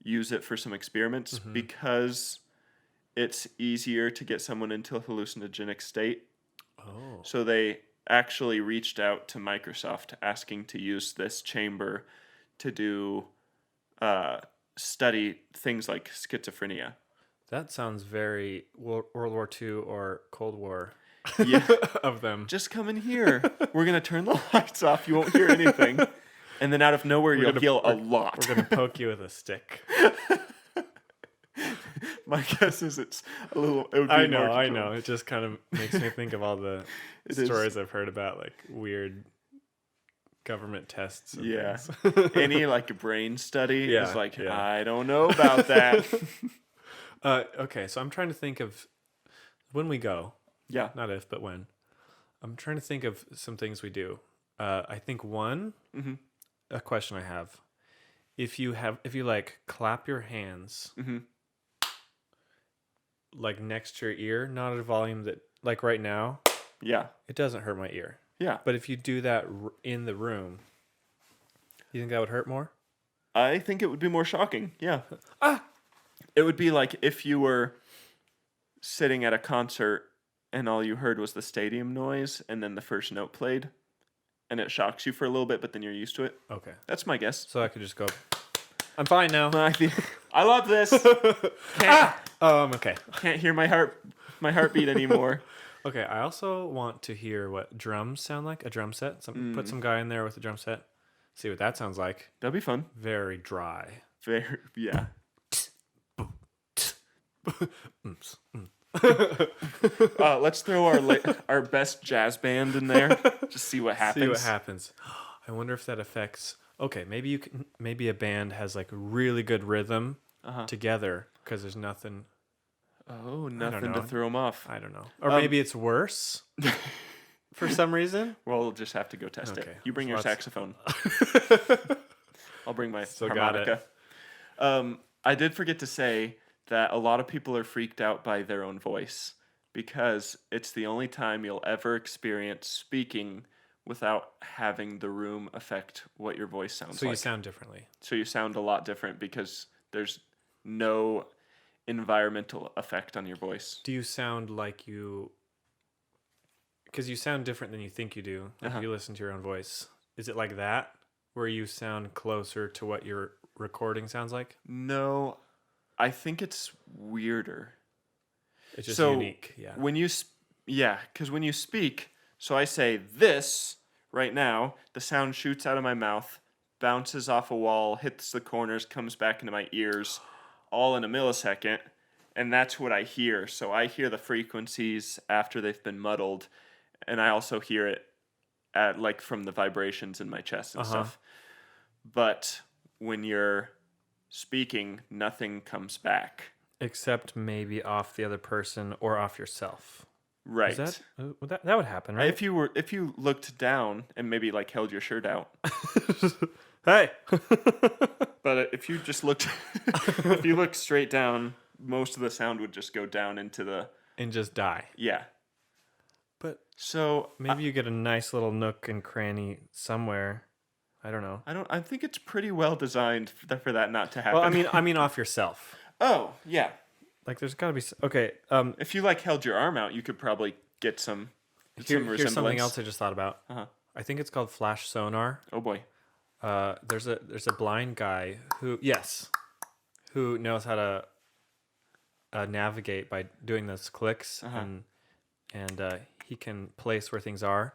use it for some experiments because it's easier to get someone into a hallucinogenic state. Oh. So they actually reached out to Microsoft asking to use this chamber to do study things like schizophrenia. That sounds very World War II or Cold War Yeah. of them. Just come in here. We're going to turn the lights off. You won't hear anything. And then out of nowhere, you'll heal a lot. We're going to poke you with a stick. My guess is it's a little... It would be I more know. controlled. It just kind of makes me think of all the It is. stories I've heard about, like, weird government tests and Yeah. things. Any, like, brain study Yeah, is like, yeah. I don't know about that. Okay, so I'm trying to think of when we go. Yeah. Not if, but when. I'm trying to think of some things we do. I think one, a question I have. If you like clap your hands like next to your ear, not at a volume that, like right now, Yeah. it doesn't hurt my ear. Yeah. But if you do that in the room, you think that would hurt more? I think it would be more shocking. Yeah. It would be like if you were sitting at a concert and all you heard was the stadium noise and then the first note played and it shocks you for a little bit, but then you're used to it. Okay. That's my guess. So I could just go, I'm fine now. I love this. Okay. Can't hear my heartbeat anymore. Okay, I also want to hear what drums sound like, a drum set. Put some guy in there with a drum set. See what that sounds like. That'd be fun. Very dry. Yeah. Let's throw our best jazz band in there. Just see what happens. See what happens. I wonder if that affects. Okay, maybe a band has like really good rhythm together because there's nothing. Oh, nothing to know. throw them off. I don't know. Or maybe it's worse for some reason. Well, we'll just have to go test it. Okay. You bring your saxophone. I'll bring my Got harmonica. I did forget to say that a lot of people are freaked out by their own voice because it's the only time you'll ever experience speaking without having the room affect what your voice sounds So like. you sound differently. So you sound a lot different because there's no environmental effect on your voice. Do you sound like you? Because you sound different than you think you do. Like if you listen to your own voice, is it like that where you sound closer to what your recording sounds like? No, I think it's weirder. It's just So unique. Yeah. when you because when you speak, so I say this right now, the sound shoots out of my mouth, bounces off a wall, hits the corners, comes back into my ears, all in a millisecond, and that's what I hear. So I hear the frequencies after they've been muddled, and I also hear it at like from the vibrations in my chest and stuff. But when you're speaking, nothing comes back. Except maybe off the other person or off yourself. Right. Is that would happen, right? If you looked down and maybe like held your shirt out. Hey. But if you just looked if you looked straight down, most of the sound would just go down into the And just die. yeah. But So maybe you get a nice little nook and cranny somewhere. I don't know. I think it's pretty well designed for that not to happen. Well, I mean off yourself. Oh, yeah. Like there's got to be okay. If you like held your arm out, you could probably get some resemblance. Here's something else I just thought about. I think it's called flash sonar. Oh boy. There's a blind guy who knows how to navigate by doing those clicks and he can place where things are.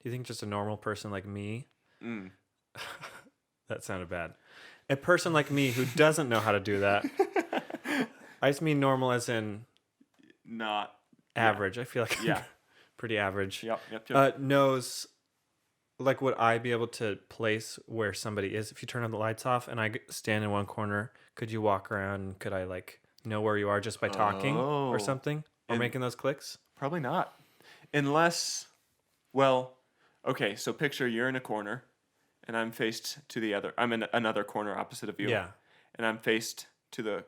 you think just a normal person like me? Mm. That sounded bad. A person like me who doesn't know how to do that. I just mean normal as in Not average. I feel like I'm Yeah. pretty average. Yep. Knows, like, would I be able to place where somebody is if you turn on the lights off and I stand in one corner? Could you walk around and could I, like, know where you are just by talking or something? Or making those clicks? Probably not. Unless, well, okay, so picture you're in a corner and I'm faced to the other. I'm in another corner opposite of you. Yeah. And I'm faced to the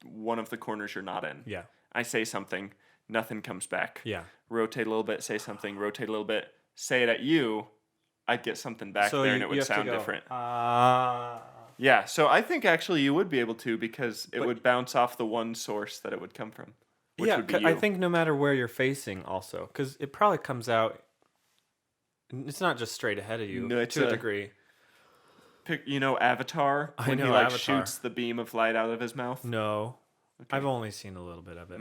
one of the corners you're not in. Yeah. I say something, nothing comes back. Yeah. Rotate a little bit, say something, rotate a little bit, say it at you, I'd get something back there and it would sound different. Yeah, so I think actually you would be able to because it would bounce off the one source that it would come from. Which would be you. I think no matter where you're facing also, because it probably comes out, it's not just straight ahead of you to a degree. You know Avatar? When he Avatar. shoots the beam of light out of his mouth? No. Okay. I've only seen a little bit of it.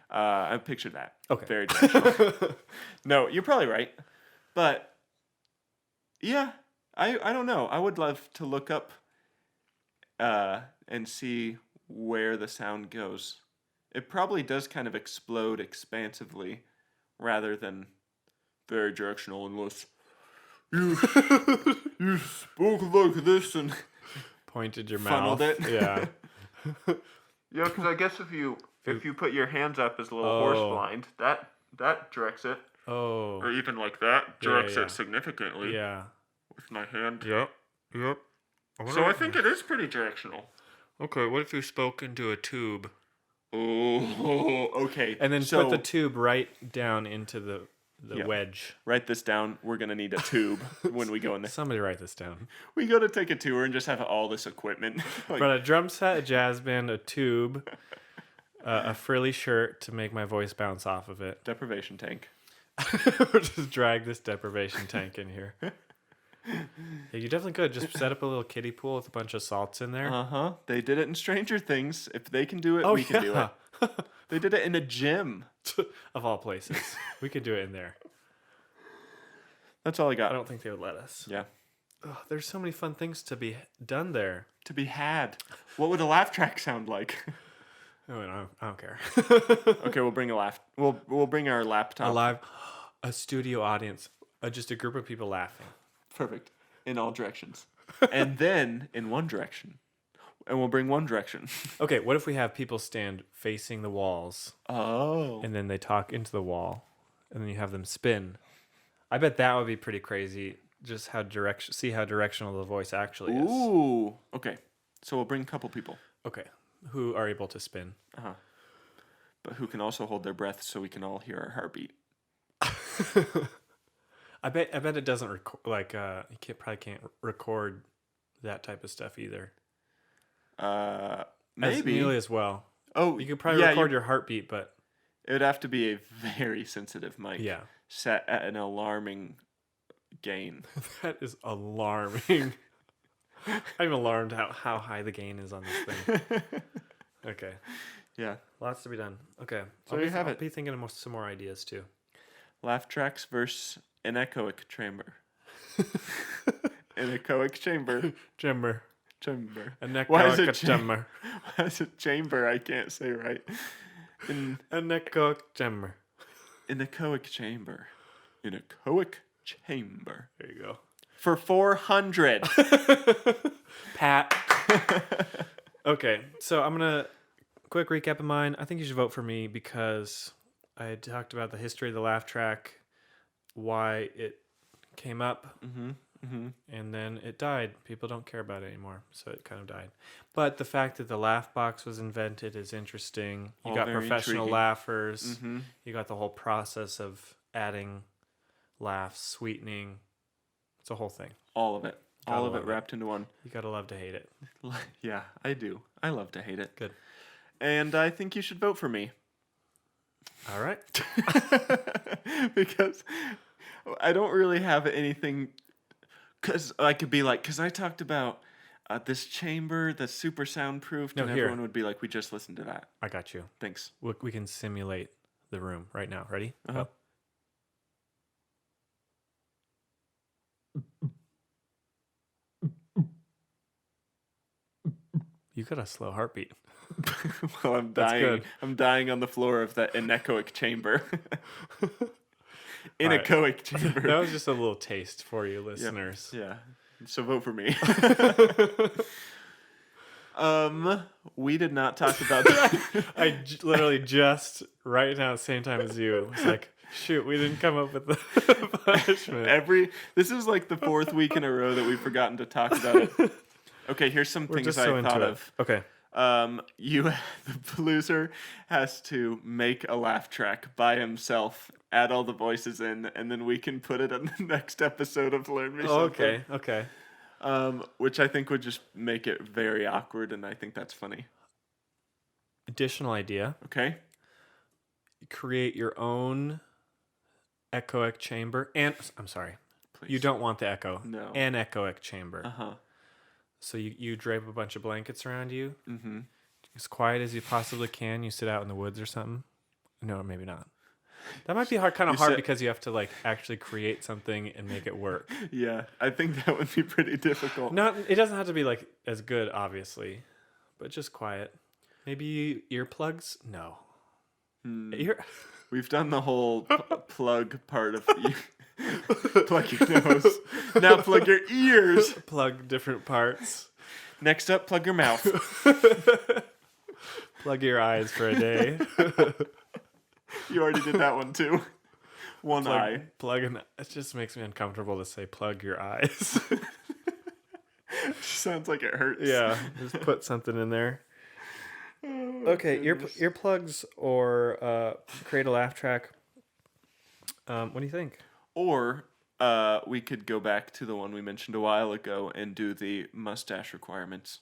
I pictured that. Okay. Very directional. No, you're probably right. But, yeah, I don't know. I would love to look up and see where the sound goes. It probably does kind of explode expansively rather than very directional unless you spoke like this and pointed your funneled mouth. It. Yeah. Yeah, because I guess if you put your hands up as a little horse blind, that directs it. Oh. Or even like that directs it significantly. Yeah. With my hand. Yep. So I think it is pretty directional. Okay, what if you spoke into a tube? Oh, okay. And then put the tube right down into the wedge. Write this down. We're going to need a tube when we go in there. Somebody write this down. We go to take a tour and just have all this equipment. But a drum set, a jazz band, a tube, a frilly shirt to make my voice bounce off of it. Deprivation tank. We'll just drag this deprivation tank in here. Yeah, you definitely could just set up a little kiddie pool with a bunch of salts in there. Uh-huh. They did it in Stranger Things. If they can do it, we can do it. They did it in a gym. Of all places. We could do it in there. That's all I got. I don't think they would let us. Yeah. Ugh, there's so many fun things to be done there. To be had. What would a laugh track sound like? Oh, I don't care. Okay, we'll bring a laugh. We'll bring our laptop. A studio audience. Just a group of people laughing. Perfect. In all directions. And then in one direction. And we'll bring one direction. Okay, what if we have people stand facing the walls? Oh. And then they talk into the wall. And then you have them spin. I bet that would be pretty crazy. Just see how directional the voice actually is. Ooh. Okay. So we'll bring a couple people. Okay. Who are able to spin. Uh-huh. But who can also hold their breath so we can all hear our heartbeat. I bet it doesn't record, you probably can't record that type of stuff either. Maybe. Nearly as well. Oh, you could probably record your heartbeat, but it would have to be a very sensitive mic. Yeah. Set at an alarming gain. That is alarming. I'm alarmed how high the gain is on this thing. Okay. Yeah. Lots to be done. Okay. So I'll be thinking of some more ideas too. Laugh tracks versus an echoic chamber. An echoic chamber. Chamber. An echoic chamber. Why is it chamber? I can't say right. An echoic chamber. An echoic chamber. An echoic chamber. There you go. For 400. Pat. Okay, so I'm going to quick recap of mine. I think you should vote for me because I had talked about the history of the laugh track, why it came up, and then it died. People don't care about it anymore, so it kind of died. But the fact that the laugh box was invented is interesting. You got professional laughers. You got the whole process of adding laughs, sweetening. It's a whole thing. All of it. All of it wrapped into one. You gotta love to hate it. Yeah, I do. I love to hate it. Good. And I think you should vote for me. All right. Because I don't really have anything. Because I could be like, because I talked about this chamber that's super soundproofed, and everyone would be like, we just listened to that. I got you. Thanks. We can simulate the room right now. Ready? Uh-huh. You got a slow heartbeat. Well, I'm That's dying. good. I'm dying on the floor of that anechoic chamber. All right. Anechoic chamber. That was just a little taste for you, listeners. Yeah. So vote for me. We did not talk about that. Literally just right now at the same time as you. It's like, shoot, we didn't come up with the punishment. This is like the 4th week in a row that we've forgotten to talk about it. Okay, here's some We're things just I so into thought it. of. Okay. The loser has to make a laugh track by himself, add all the voices in, and then we can put it on the next episode of Learn Me Something. Okay. Which I think would just make it very awkward, and I think that's funny. Additional idea. Okay? Create your own echoic chamber. And, I'm sorry. Please. You don't want the echo. No. An echoic chamber. Uh-huh. So you drape a bunch of blankets around you. Mm-hmm. As quiet as you possibly can. You sit out in the woods or something. No, maybe not. That might be kind of hard because you have to like actually create something and make it work. Yeah, I think that would be pretty difficult. It doesn't have to be like as good, obviously, but just quiet. Maybe earplugs? No. We've done the whole plug part of plug your nose. Now plug your ears. Plug different parts. Next up, plug your mouth. Plug your eyes for a day. You already did that one too. One eye. Plug in. It just makes me uncomfortable to say plug your eyes. Sounds like it hurts. Yeah, just put something in there. Okay, earplugs or create a laugh track. What do you think? Or we could go back to the one we mentioned a while ago and do the mustache requirements.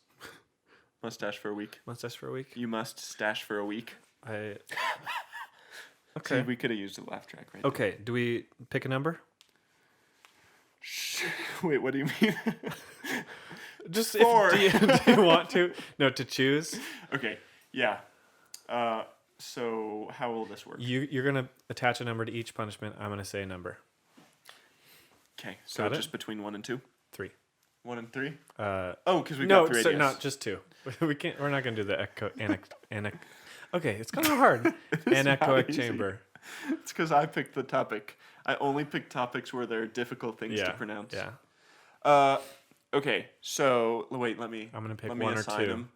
Mustache for a week. Mustache for a week? You must stash for a week. Okay. See, we could have used a laugh track right Okay, do we pick a number? there. Wait, what do you mean? Just 4. Do you want to? No, to choose. Okay, yeah. So how will this work? You're gonna attach a number to each punishment. I'm gonna say a number. Okay, so Got it? just between 1 and 2? 3. 1 and 3? Oh, because we got 3 ideas. not just 2. We can't. We're not gonna do the echo. Okay, it's kind of hard. Anechoic chamber. It's because I picked the topic. I only pick topics where there are difficult things to pronounce. Yeah. Okay, so wait, let me. I'm gonna pick let me one or assign two. them.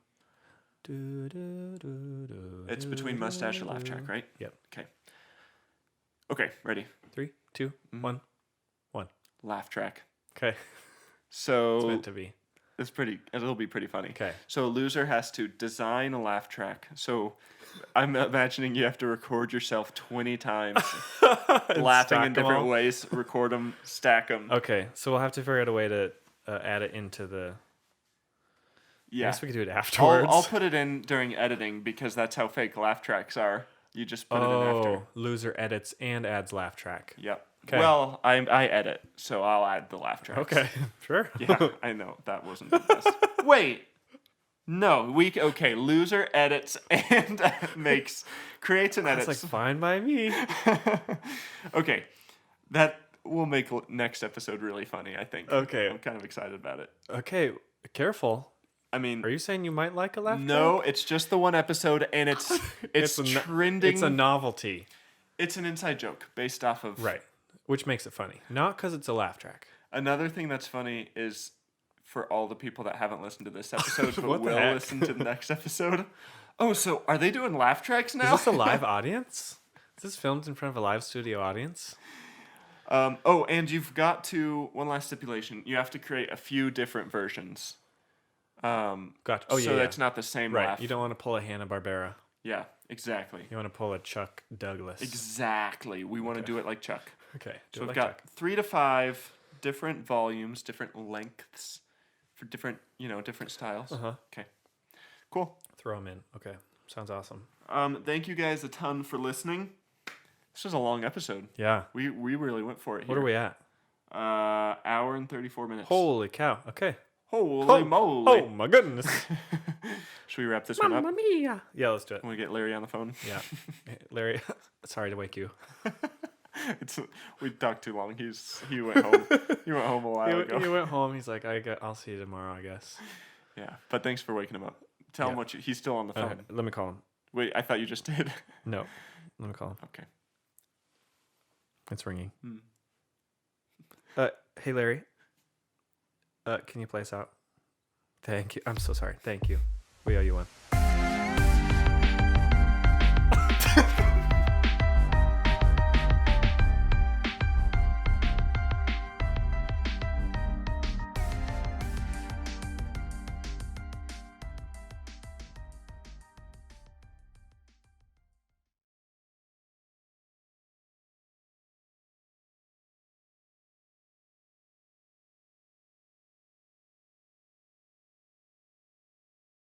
It's between mustache and laugh track, right? Yep. Okay. Okay, ready. 3, 2, 1. Laugh track. Okay. So It's meant to be. It'll be pretty funny. Okay. So a loser has to design a laugh track. So I'm imagining you have to record yourself 20 times, laughing in different ways, record them, stack them. Okay, so we'll have to figure out a way to add it into the. Yeah. I guess we could do it afterwards. I'll put it in during editing because that's how fake laugh tracks are. You just put it in after. Loser edits and adds laugh track. Yep. 'Kay. Well, I edit, so I'll add the laugh tracks. Okay, sure. Yeah, I know that wasn't the best. Wait. No, loser edits and creates and edits. That's like fine by me. Okay. That will make next episode really funny, I think. Okay. I'm kind of excited about it. Okay, careful. I mean, Are you saying you might like a laugh no, track? it's just the one episode and it's trending. It's a novelty. It's an inside joke based off of Right. Which makes it funny. Not because it's a laugh track. Another thing that's funny is for all the people that haven't listened to this episode but What the will heck? listen to the next episode. Oh, so are they doing laugh tracks now? Is this a live audience? Is this filmed in front of a live studio audience? And you've got to, one last stipulation, you have to create a few different versions. Gotcha. So it's not the same Right. laugh. You don't want to pull a Hanna-Barbera. Yeah, exactly. You want to pull a Chuck Douglas. Exactly. We want to do it like Chuck. Okay. So we've got 3 to 5 different volumes, different lengths for different styles. Uh-huh. Okay. Cool. Throw them in. Okay. Sounds awesome. Thank you guys a ton for listening. This was a long episode. Yeah. We really went for it here. What are we at? Hour and 34 minutes. Holy cow. Okay. Holy moly. Oh my goodness. Should we wrap this one up? Mamma mia. Yeah, let's do it. Can we get Larry on the phone? Yeah. Larry, sorry to wake you. We talked too long. He went home. He went home a while ago. He went home. He's like, I'll see you tomorrow, I guess. Yeah, but thanks for waking him up. Tell him Yeah. what he's still on the phone. Okay, let me call him. Wait, I thought you just did. No, let me call him. Okay. It's ringing. Hmm. Hey Larry. Can you play us out? Thank you. I'm so sorry. Thank you. We owe you one.